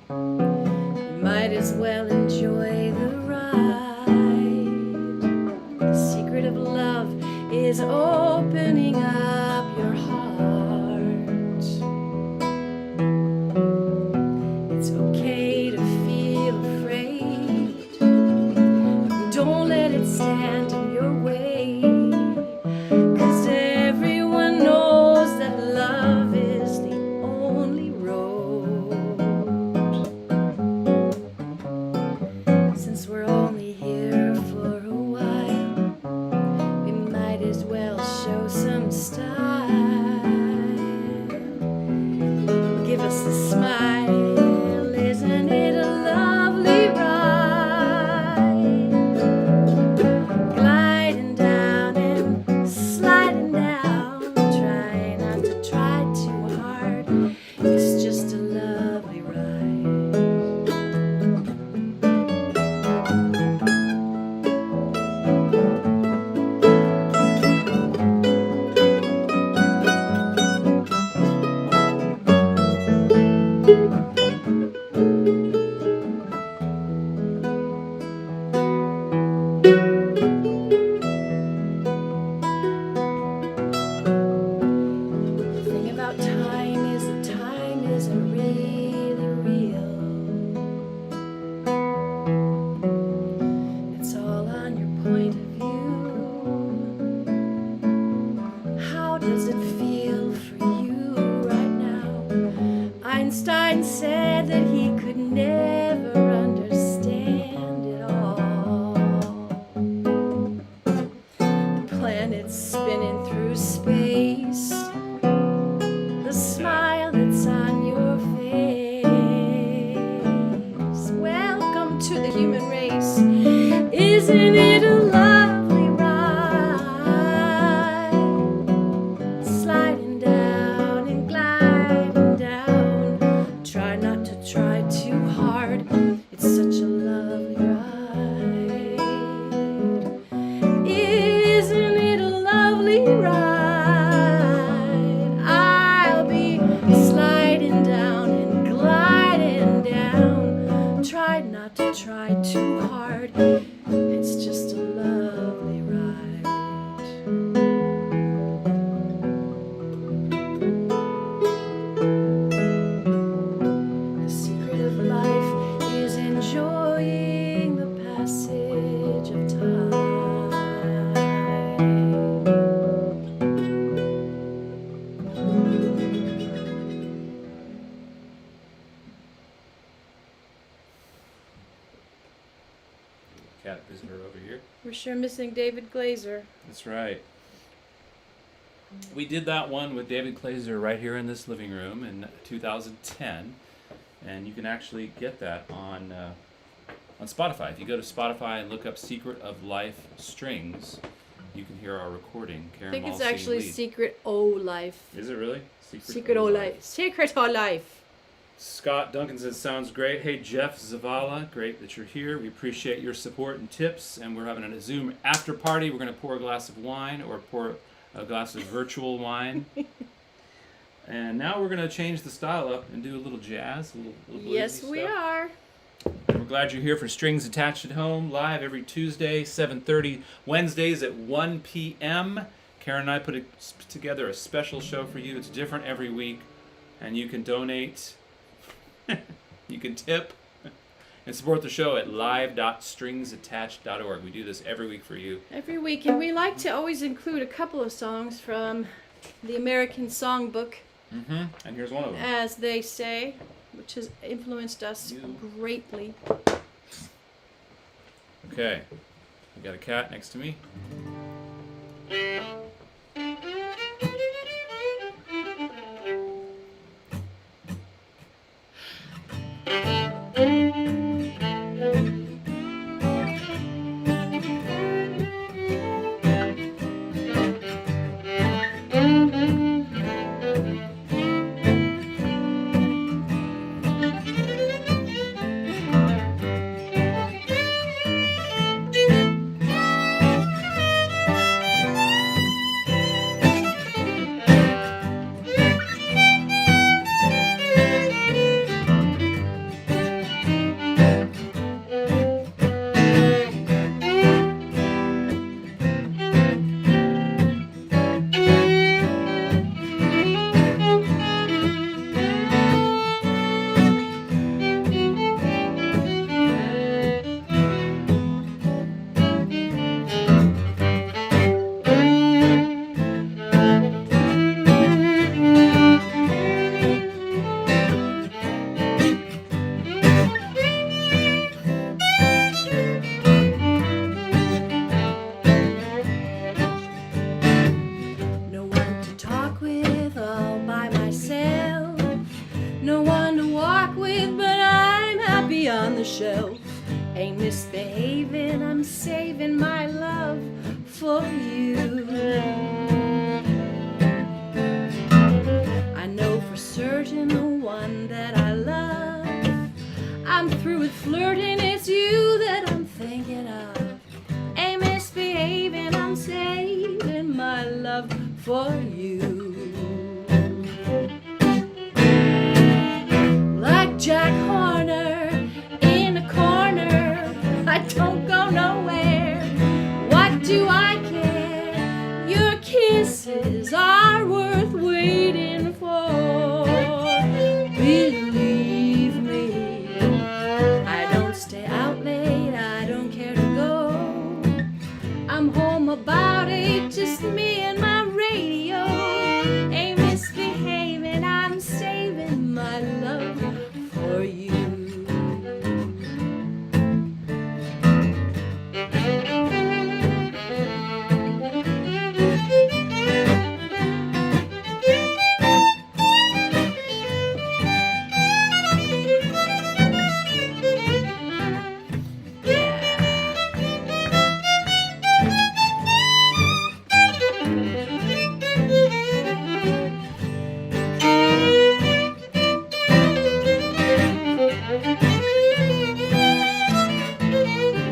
we might as well enjoy the ride. The secret of love is opening up your heart. It's okay to feel afraid. Don't let it stand in your way. 'Cause everyone knows that love is the only road. Since we're only here for a while, we might as well show some style. Give us a smile, isn't it a lovely ride? Gliding down and sliding down. Try not to try too hard. It's just a lovely ride. The thing about time is that time isn't really real. It's all on your point of view. How does it feel for you right now? Einstein said that he could never understand it all. The planets spinning through space, the smile that's on your face. Welcome to the human race. Isn't it a lovely ride? Sliding down and gliding down. Try not to try too hard. It's such a lovely ride. Isn't it a lovely ride? I'll be sliding down and gliding down. Try not to try too hard. It's just a lovely ride. The secret of life is enjoying the passage of time. Cat visitor over here. We're sure missing David Glazer. That's right. We did that one with David Glazer right here in this living room in 2010, and you can actually get that on Spotify. If you go to Spotify and look up "Secret of Life Strings," you can hear our recording. I Karen think it's Mall singing actually lead. Secret O Life. Is it really? Secret O Life. Secret O Life. Scott Duncan says, sounds great. Hey, Jeff Zavala, great that you're here. We appreciate your support and tips. And we're having a Zoom after party. We're going to pour a glass of wine or pour a glass of virtual wine. And now we're going to change the style up and do a little jazz, a little bluesy Yes, we stuff. are. And we're glad you're here for Strings Attached at Home, live every Tuesday, 7:30, Wednesdays at 1 p.m. Karen and I put together a special show for you. It's different every week, and you can donate, you can tip, and support the show at live.stringsattached.org. We do this every week for you. Every week, and we like to always include a couple of songs from the American Songbook, And here's one of them. as they say, which has influenced us greatly. Okay. We got a cat next to me. No one to talk with all by myself. No one to walk with, but I'm happy on the shelf. Ain't misbehaving, I'm saving my love for you. I know for certain the one that I love. I'm through with flirting, it's you that I'm thinking of. Ain't misbehaving, I'm saving my love for you. Like Jack Horner in a corner, I don't go nowhere. What do I care? Your kisses are worth waiting for. Believe me, I don't stay out late, I don't care to go. I'm home about 8, just me and my radio. Ain't misbehaving, I'm saving my love for you.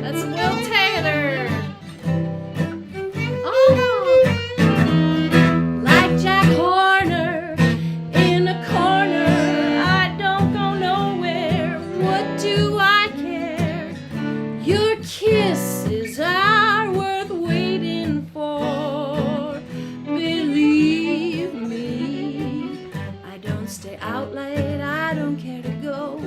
That's Will Taylor. Oh, like Jack Horner in a corner, I don't go nowhere. What do I care? Your kisses are worth waiting for. Believe me, I don't stay out late, I don't care to go.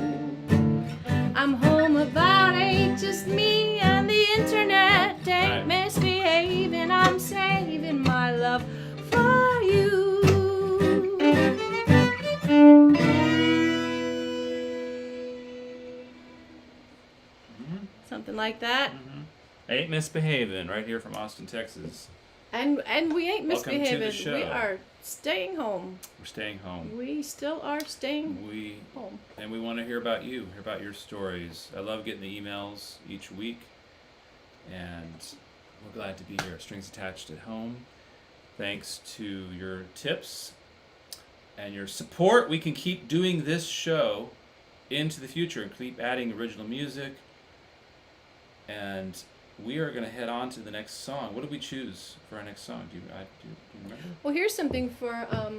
I'm home about 8, just me and the internet. Ain't misbehaving, I'm saving my love for you. Something like that. Ain't misbehaving, right here from Austin, Texas. And we ain't Welcome to the misbehaving. show. We are staying home. We're staying home. We still are staying We home. and we want to hear about you, hear about your stories. I love getting the emails each week, and we're glad to be here. Strings Attached at Home. Thanks to your tips and your support, we can keep doing this show into the future and keep adding original music. And we are going to head on to the next song. What did we choose for our next song? Do you remember? Well, here's something for oh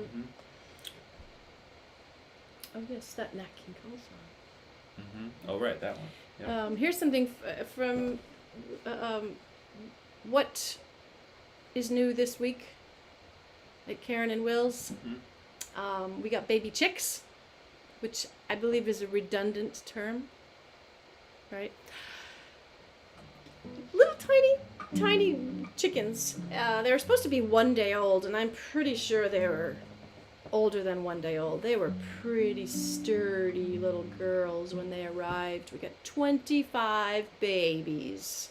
yes, that Nat King Cole song. Oh, right, that one. Yep. Here's something from what is new this week. at Karen and Will's. Mm-hmm. We got baby chicks, which I believe is a redundant term, right? Little tiny chickens. They were supposed to be 1 day old, and I'm pretty sure they were older than 1 day old. They were pretty sturdy little girls when they arrived. We got 25 babies.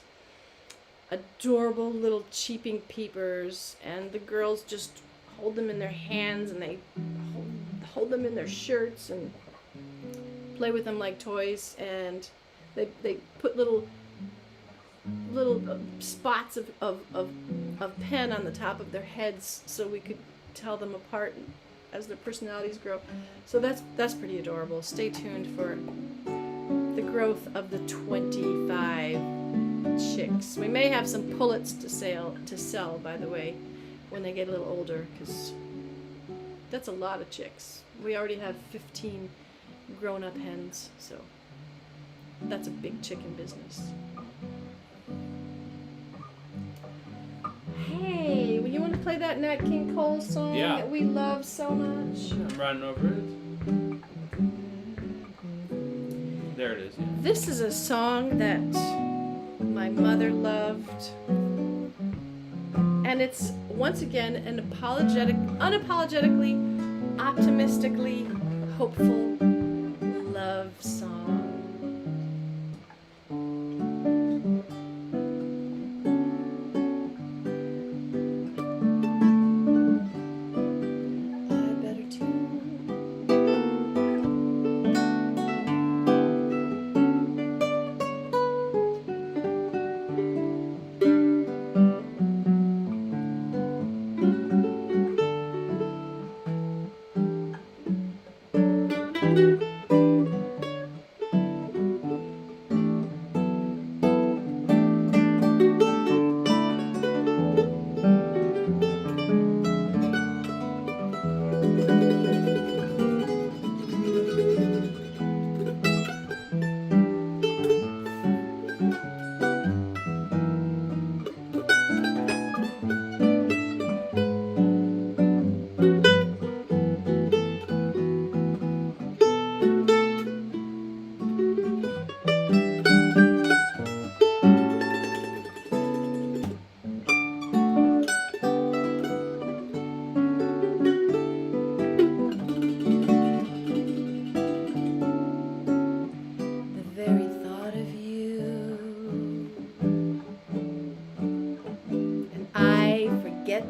Adorable little cheeping peepers, and the girls just hold them in their hands, and they hold them in their shirts and play with them like toys, and they put little spots of pen on the top of their heads so we could tell them apart as their personalities grow. So that's pretty adorable. Stay tuned for the growth of the 25 chicks. We may have some pullets to sell, by the way, when they get a little older, because that's a lot of chicks. We already have 15 grown-up hens, so that's a big chicken business. Hey, you want to play that Nat King Cole song that we love so much? I'm running over it. There it is. Yeah. This is a song that my mother loved, and it's once again an unapologetically, optimistically hopeful love song.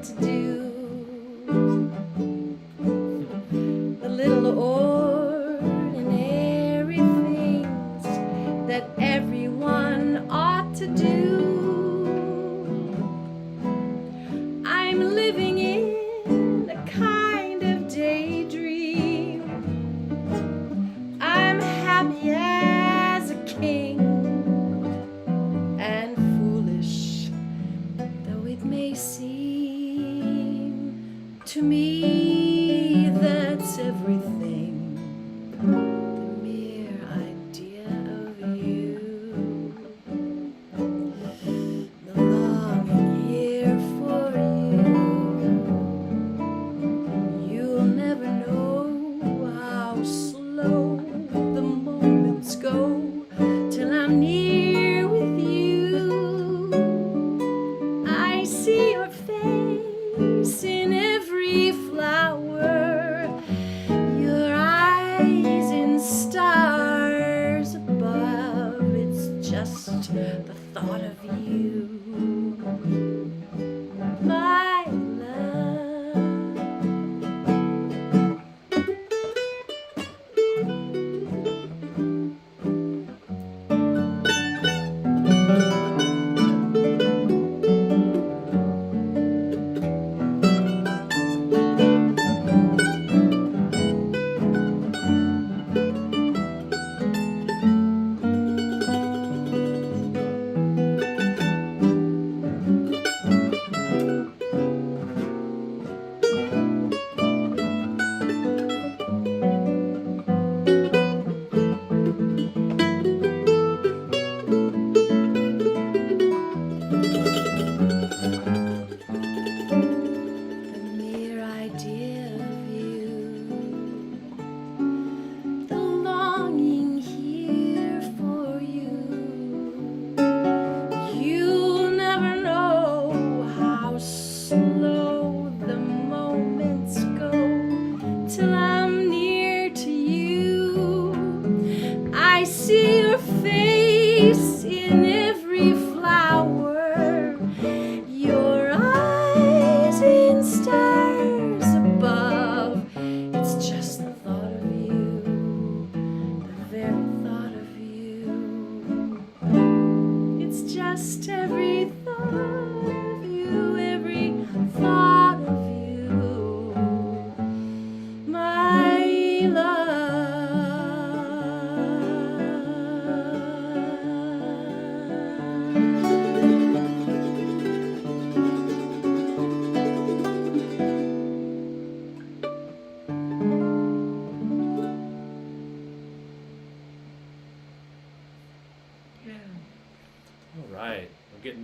To do the little ordinary things that everyone ought to do. I'm living in a kind of daydream. I'm happy as a king, and foolish though it may seem to me, that's everything. The mere idea of you, the longing here for you. You'll never know how slow the moments go till I'm near with you. I see your face in every flower, your eyes in stars above. It's just the thought of you, my love.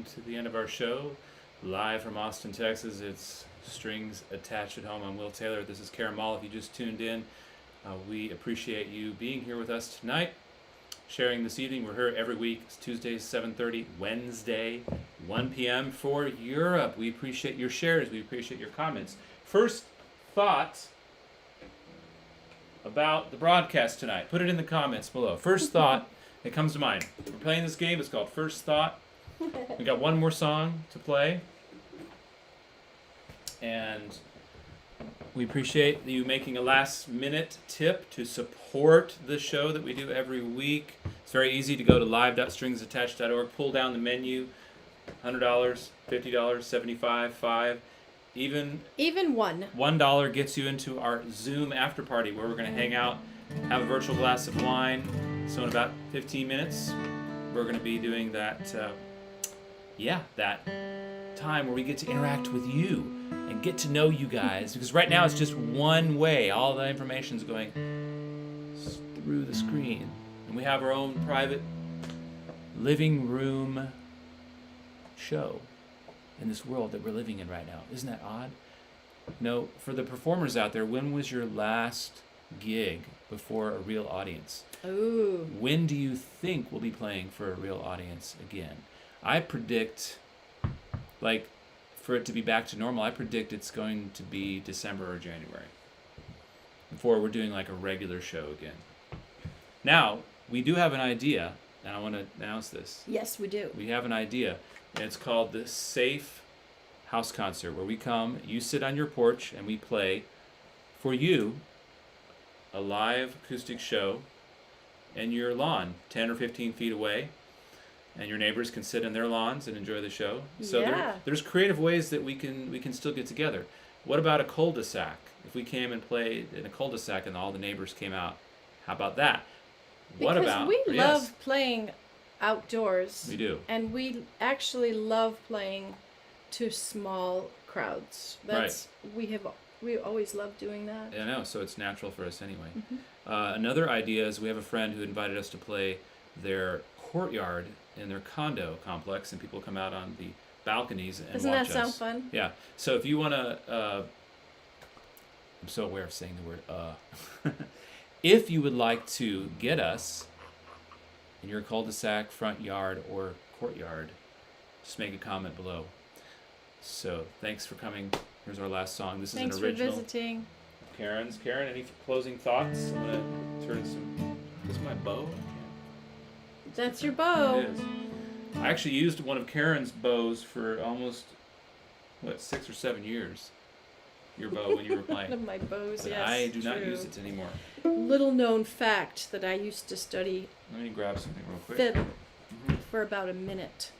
come to the end of our show. Live from Austin, Texas, it's Strings Attached at Home. I'm Will Taylor. This is Karen Mall. If you just tuned in, we appreciate you being here with us tonight, sharing this evening. We're here every week. It's Tuesdays, 7:30, Wednesday, 1 p.m. for Europe. We appreciate your shares. We appreciate your comments. First thought about the broadcast tonight. Put it in the comments below. First thought that comes to mind. We're playing this game. It's called First Thought. We got one more song to play. And we appreciate you making a last-minute tip to support the show that we do every week. It's very easy to go to live.stringsattached.org, pull down the menu, $100, $50, $75, $5. Even one. $1 gets you into our Zoom after party where we're going to hang out, have a virtual glass of wine. So in about 15 minutes, we're going to be doing that, that time where we get to interact with you and get to know you guys. Because right now it's just one way. All the information's going through the screen. And we have our own private living room show in this world that we're living in right now. Isn't that odd? For the performers out there, when was your last gig before a real audience? Ooh. When do you think we'll be playing for a real audience again? I predict, for it to be back to normal, I predict it's going to be December or January before we're doing a regular show again. Now, we do have an idea, and I want to announce this. Yes, we do. We have an idea, and it's called the Safe House Concert, where we come, you sit on your porch, and we play for you a live acoustic show in your lawn, 10 or 15 feet away, and your neighbors can sit in their lawns and enjoy the show. So there's creative ways that we can still get together. What about a cul-de-sac? If we came and played in a cul-de-sac and all the neighbors came out, how about that? Because we love playing outdoors. We do. And we actually love playing to small crowds. We always love doing that. I know, so it's natural for us anyway. Another idea is we have a friend who invited us to play their courtyard in their condo complex, and people come out on the balconies and watch us. Doesn't that sound fun? Yeah. So if you want to, I'm so aware of saying the word if you would like to get us in your cul-de-sac, front yard, or courtyard, just make a comment below. So thanks for coming. Here's our last song. This is an original. Thanks for visiting. Karen, any closing thoughts? I'm going to turn some... This is my bow? That's your bow. It is. I actually used one of Karen's bows for almost, 6 or 7 years. Your bow when you were playing. One of my bows, but yes. I do not use it anymore. Little known fact that I used to study Let me grab something real quick. fiddle for about a minute.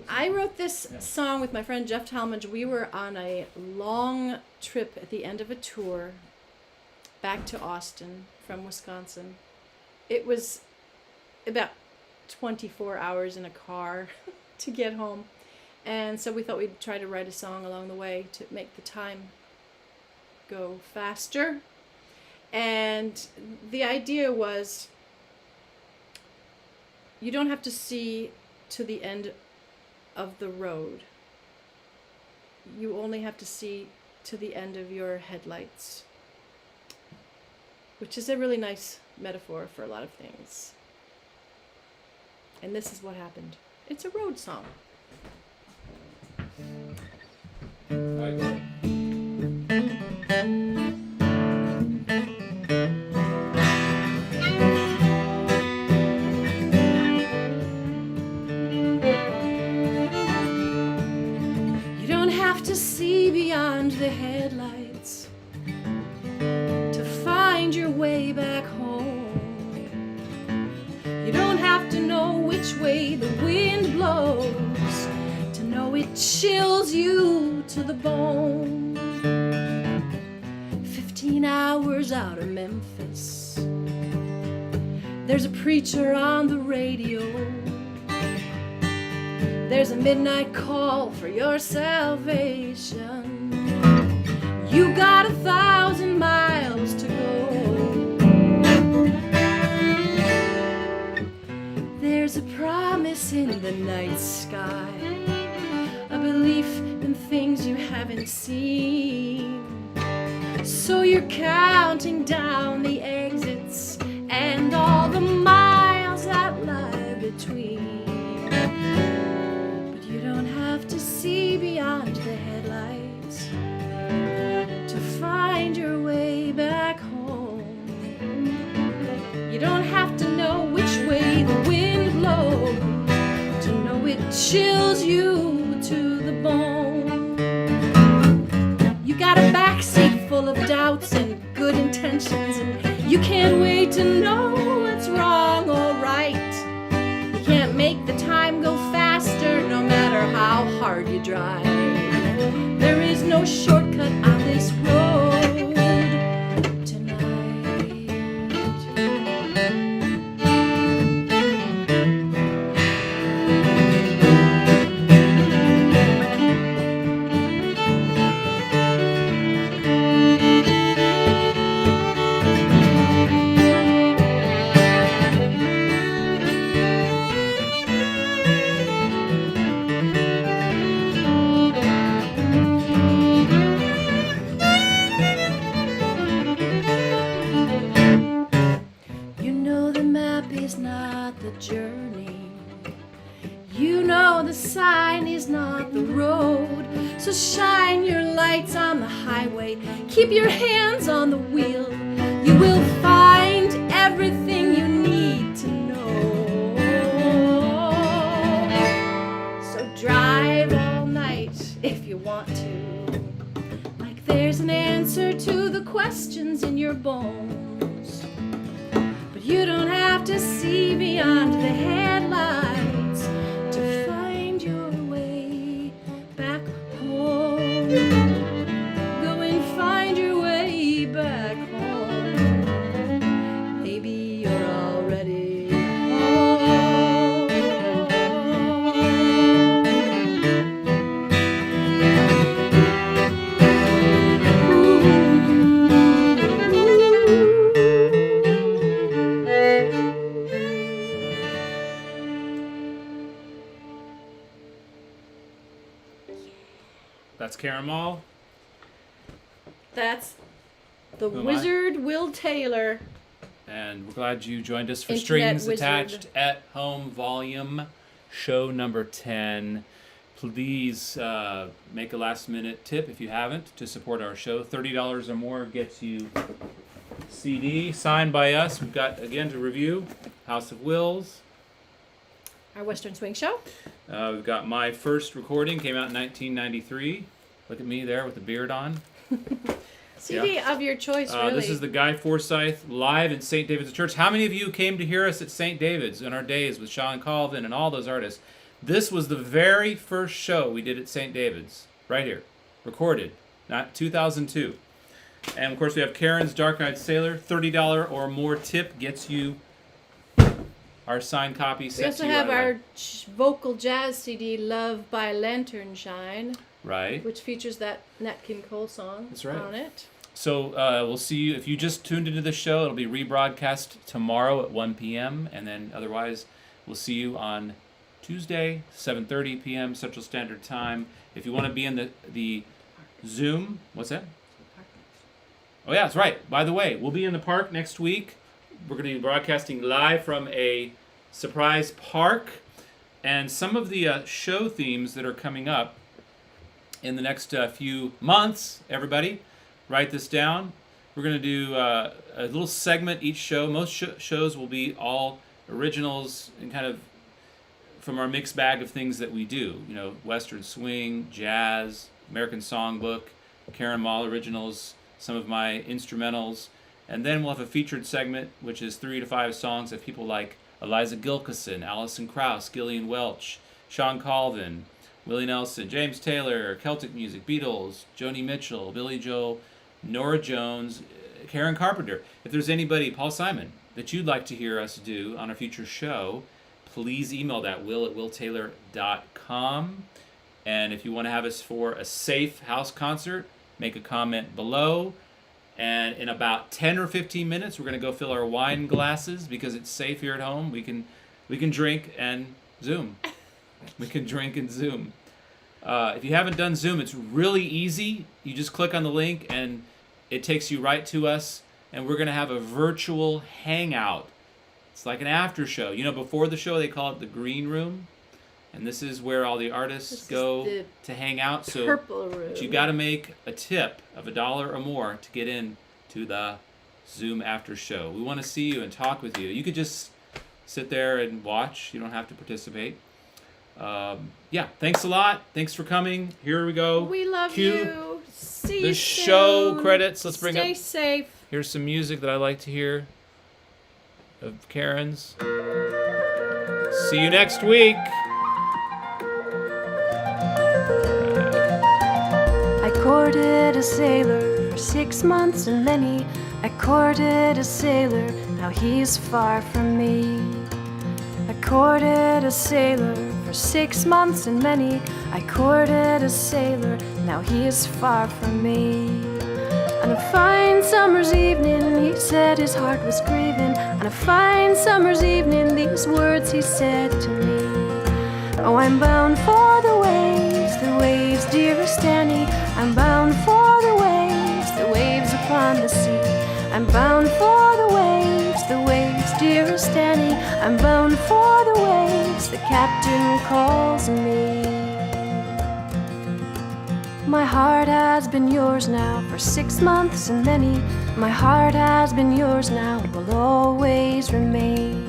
I wrote this song with my friend Jeff Talmadge. We were on a long trip at the end of a tour back to Austin from Wisconsin. It was about 24 hours in a car to get home. And so we thought we'd try to write a song along the way to make the time go faster. And the idea was you don't have to see to the end of the road. You only have to see to the end of your headlights, which is a really nice metaphor for a lot of things. And this is what happened. It's a road song. You don't have to see beyond the headlights to find your way back home. You don't have to know which way the wind blows to know it chills you to the bone. 15 hours out of Memphis, there's a preacher on the radio. There's a midnight call for your salvation. You got 1,000 miles to go. There's a promise in the night sky, a belief in things you haven't seen. So you're counting down the exits and all the miles that lie between. But you don't have to see beyond the headlights to find your way back home. You don't have to know which way the wind blows to know it chills you to the bone. You got a backseat full of doubts and good intentions, and you can't wait to know what's wrong or right. You can't make the time go faster no matter how hard you drive. There is no shortcut on this road tonight. You know the map is not the journey. You know the sign is not the road. So shine your lights on the highway. Keep your hands on the wheel. You will find everything you need to know. So drive all night if you want to. Like there's an answer to the questions in your bones. But you don't have to see beyond the headlights to find your way back home. Go and find your way back home. Maybe you're already home. That's Karen Mall. That's the Who am I? wizard Will Taylor. And we're glad you joined us for Internet Strings Wizard. Attached at Home Volume, show number 10. Please make a last-minute tip if you haven't to support our show. $30 or more gets you CD signed by us. We've got, again, to review House of Wills. Our Western Swing Show. We've got my first recording, came out in 1993. Look at me there with the beard on. CD of your choice, really. This is the Guy Forsyth live in St. David's Church. How many of you came to hear us at St. David's in our days with Sean Colvin and all those artists? This was the very first show we did at St. David's, right here, recorded, not 2002. And of course we have Karen's Dark Eyed Sailor. $30 or more tip gets you our signed copy We sent also to you have right away. our vocal jazz CD, Love by Lantern Shine, Right. which features that Nat King Cole song That's right. on it. So we'll see you. If you just tuned into the show, it'll be rebroadcast tomorrow at 1 p.m. And then otherwise, we'll see you on Tuesday, 7:30 p.m. Central Standard Time. If you want to be in the Zoom, what's that? Oh, yeah, that's right. By the way, we'll be in the park next week. We're going to be broadcasting live from a surprise park. And some of the show themes that are coming up in the next few months, everybody, write this down. We're going to do a little segment each show. Most shows will be all originals and kind of from our mixed bag of things that we do. You know, Western swing, jazz, American songbook, Karen Mall originals, some of my instrumentals. And then we'll have a featured segment, which is 3 to 5 songs of people like Eliza Gilkyson, Alison Krauss, Gillian Welch, Sean Colvin, Willie Nelson, James Taylor, Celtic music, Beatles, Joni Mitchell, Billy Joel, Nora Jones, Karen Carpenter. If there's anybody, Paul Simon, that you'd like to hear us do on a future show, please email that, will@willtaylor.com. And if you want to have us for a safe house concert, make a comment below. And in about 10 or 15 minutes, we're going to go fill our wine glasses because it's safe here at home. We can drink and Zoom. We can drink and Zoom. If you haven't done Zoom, it's really easy. You just click on the link and it takes you right to us. And we're going to have a virtual hangout. It's like an after show. You know, before the show, they call it the green room. And this is where all the artists go to hang out. So purple room. But you got to make a tip of $1 or more to get in to the Zoom after show. We want to see you and talk with you. You could just sit there and watch. You don't have to participate. Yeah, thanks a lot. Thanks for coming. Here we go. We love you. See you The soon. show credits. Let's bring Stay up. safe. Here's some music that I like to hear of Karen's. See you next week. I courted a sailor for 6 months and many. I courted a sailor, now he's far from me. I courted a sailor for 6 months and many. I courted a sailor, now he is far from me. On a fine summer's evening, he said his heart was grieving. On a fine summer's evening, these words he said to me. Oh, I'm bound for the waves, dearest Annie. I'm bound for the waves upon the sea. I'm bound for the waves, dearest Annie. I'm bound for the waves, the captain calls me. My heart has been yours now for 6 months and many. My heart has been yours now, will always remain.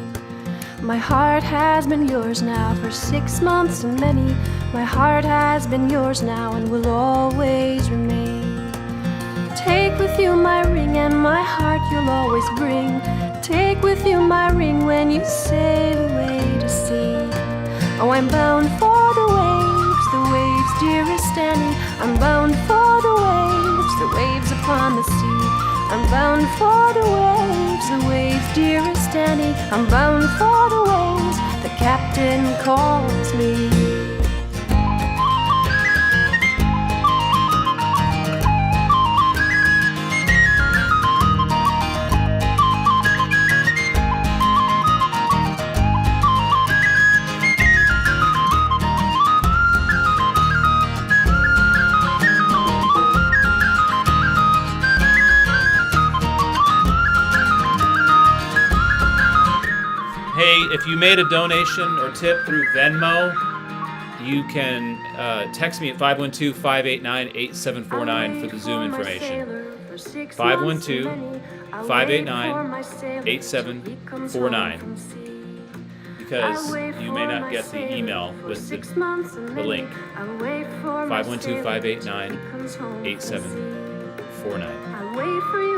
My heart has been yours now for 6 months and many. My heart has been yours now and will always remain. Take with you my ring and my heart you'll always bring. Take with you my ring when you sail away to sea. Oh, I'm bound for the waves, dearest Annie. I'm bound for the waves upon the sea. I'm bound for the waves, dearest Annie. I'm bound for the waves, the captain calls me. Hey, if you made a donation or tip through Venmo, you can text me at 512-589-8749 for the Zoom information. 512-589-8749. Because you may not get the email with the link. 512-589-8749.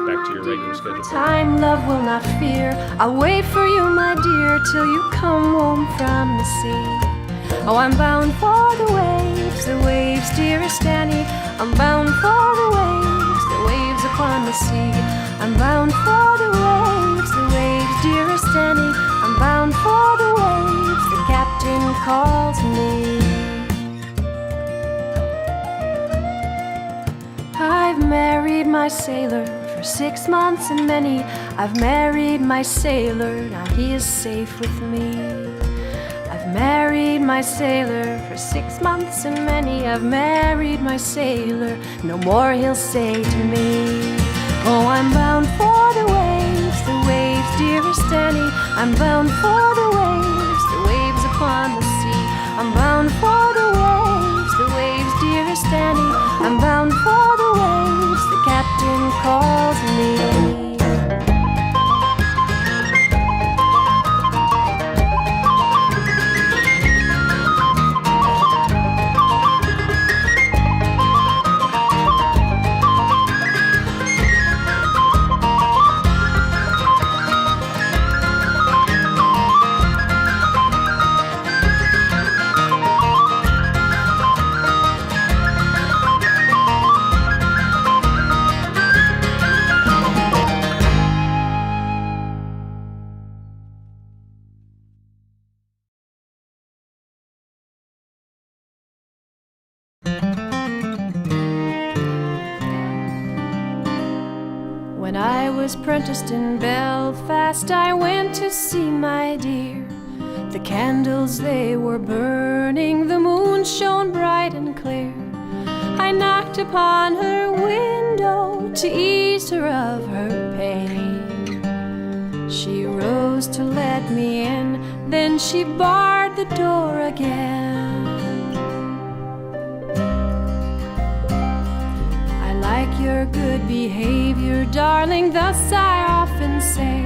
Back to your regular schedule. Time, love will not fear. I'll wait for you, my dear, till you come home from the sea. Oh, I'm bound for the waves, dearest Annie. I'm bound for the waves upon the sea. I'm bound for the waves, dearest Annie. I'm bound for the waves, the captain calls me. I've married my sailor for 6 months and many. I've married my sailor, now he is safe with me. I've married my sailor for 6 months and many. I've married my sailor, no more he'll say to me. Oh, I'm bound for the waves, dearest Annie. I'm bound for the waves upon the sea. I'm bound for the waves, dearest Annie. I'm bound for the waves, the captain calls me. When I was apprenticed in Belfast, I went to see my dear. The candles, they were burning, the moon shone bright and clear. I knocked upon her window to ease her of her pain. She rose to let me in, then she barred the door again. I like your good behavior, darling, thus I often say,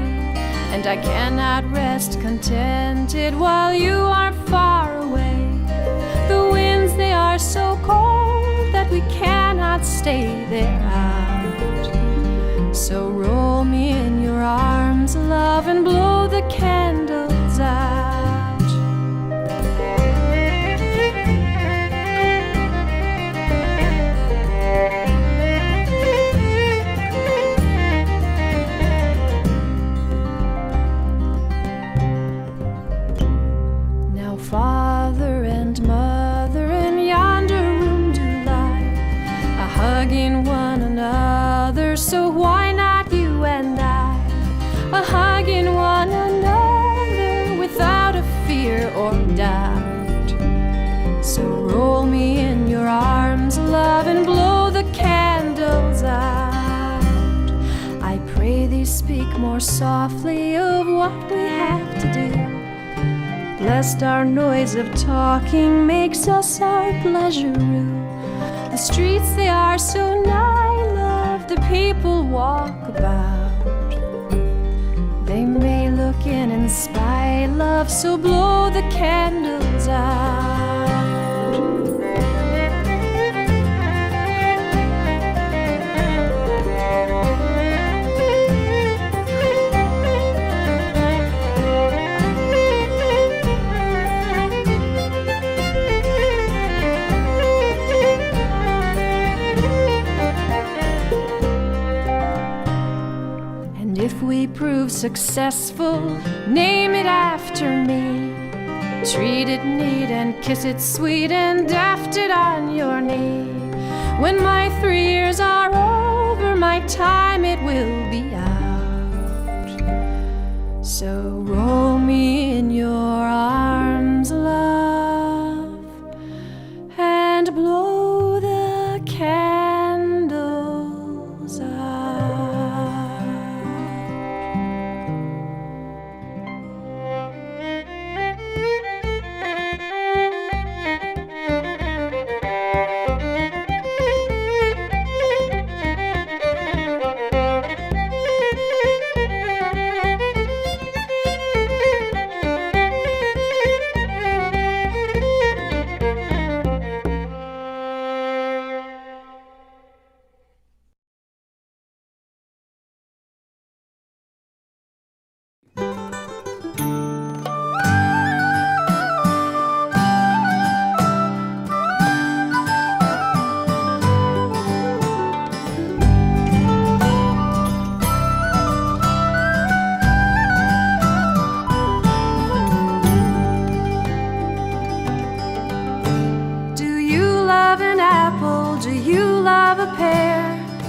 and I cannot rest contented while you are far away. The winds, they are so cold that we cannot stay there out. So roll me in your arms, love, and blow the candles out. Now father and mother in yonder room do lie, a-hugging one another, so why not you and I, a-hugging one another without a fear or doubt. So roll me in your arms, love, and blow the candles out. I pray thee speak more softly of what we have to do, lest our noise of talking makes us our pleasure rue. The streets, they are so nigh, love, the people walk about. They may look in and spy, love, so blow the candles out. If we prove successful, name it after me. Treat it neat and kiss it sweet and daft it on your knee. When my 3 years are over, my time it will be out. So roll me in your arms, love, and blow the candles out.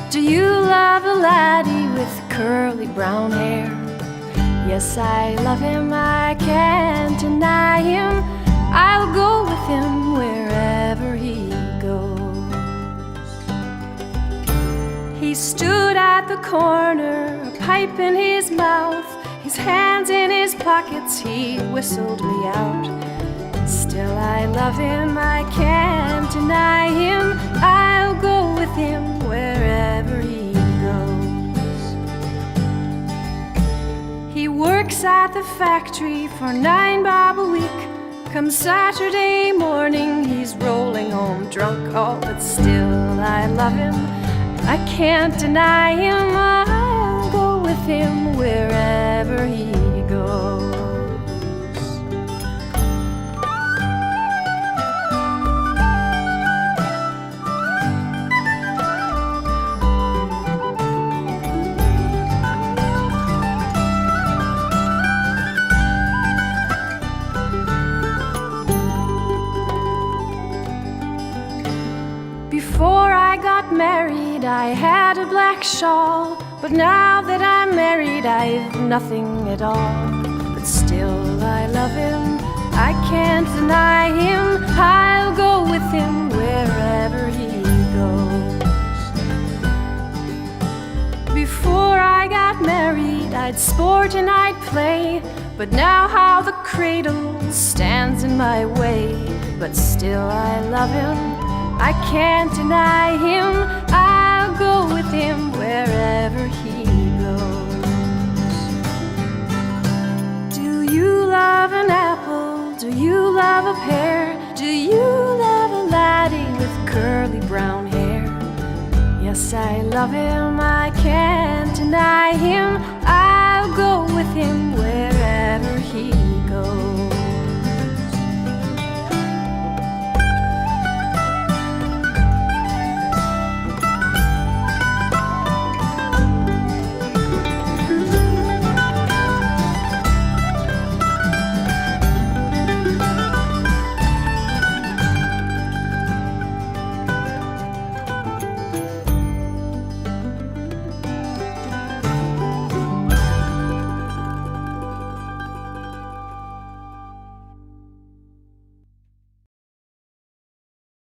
Do you love a laddie with curly brown hair? Yes, I love him, I can't deny him. I'll go with him wherever he goes. He stood at the corner, a pipe in his mouth, his hands in his pockets, he whistled me out. Still I love him, I can't deny him. I'll go with him wherever he goes. He works at the factory for 9 bob a week. Come Saturday morning, he's rolling home drunk. Oh, but still I love him, I can't deny him. I'll go with him wherever he goes. Before I got married, I had a black shawl, but now that I'm married, I've nothing at all. But still I love him, I can't deny him. I'll go with him wherever he goes. Before I got married, I'd sport and I'd play, but now how the cradle stands in my way. But still I love him, I can't deny him. I'll go with him wherever he goes. Do you love an apple? Do you love a pear? Do you love a laddie with curly brown hair? Yes, I love him, I can't deny him.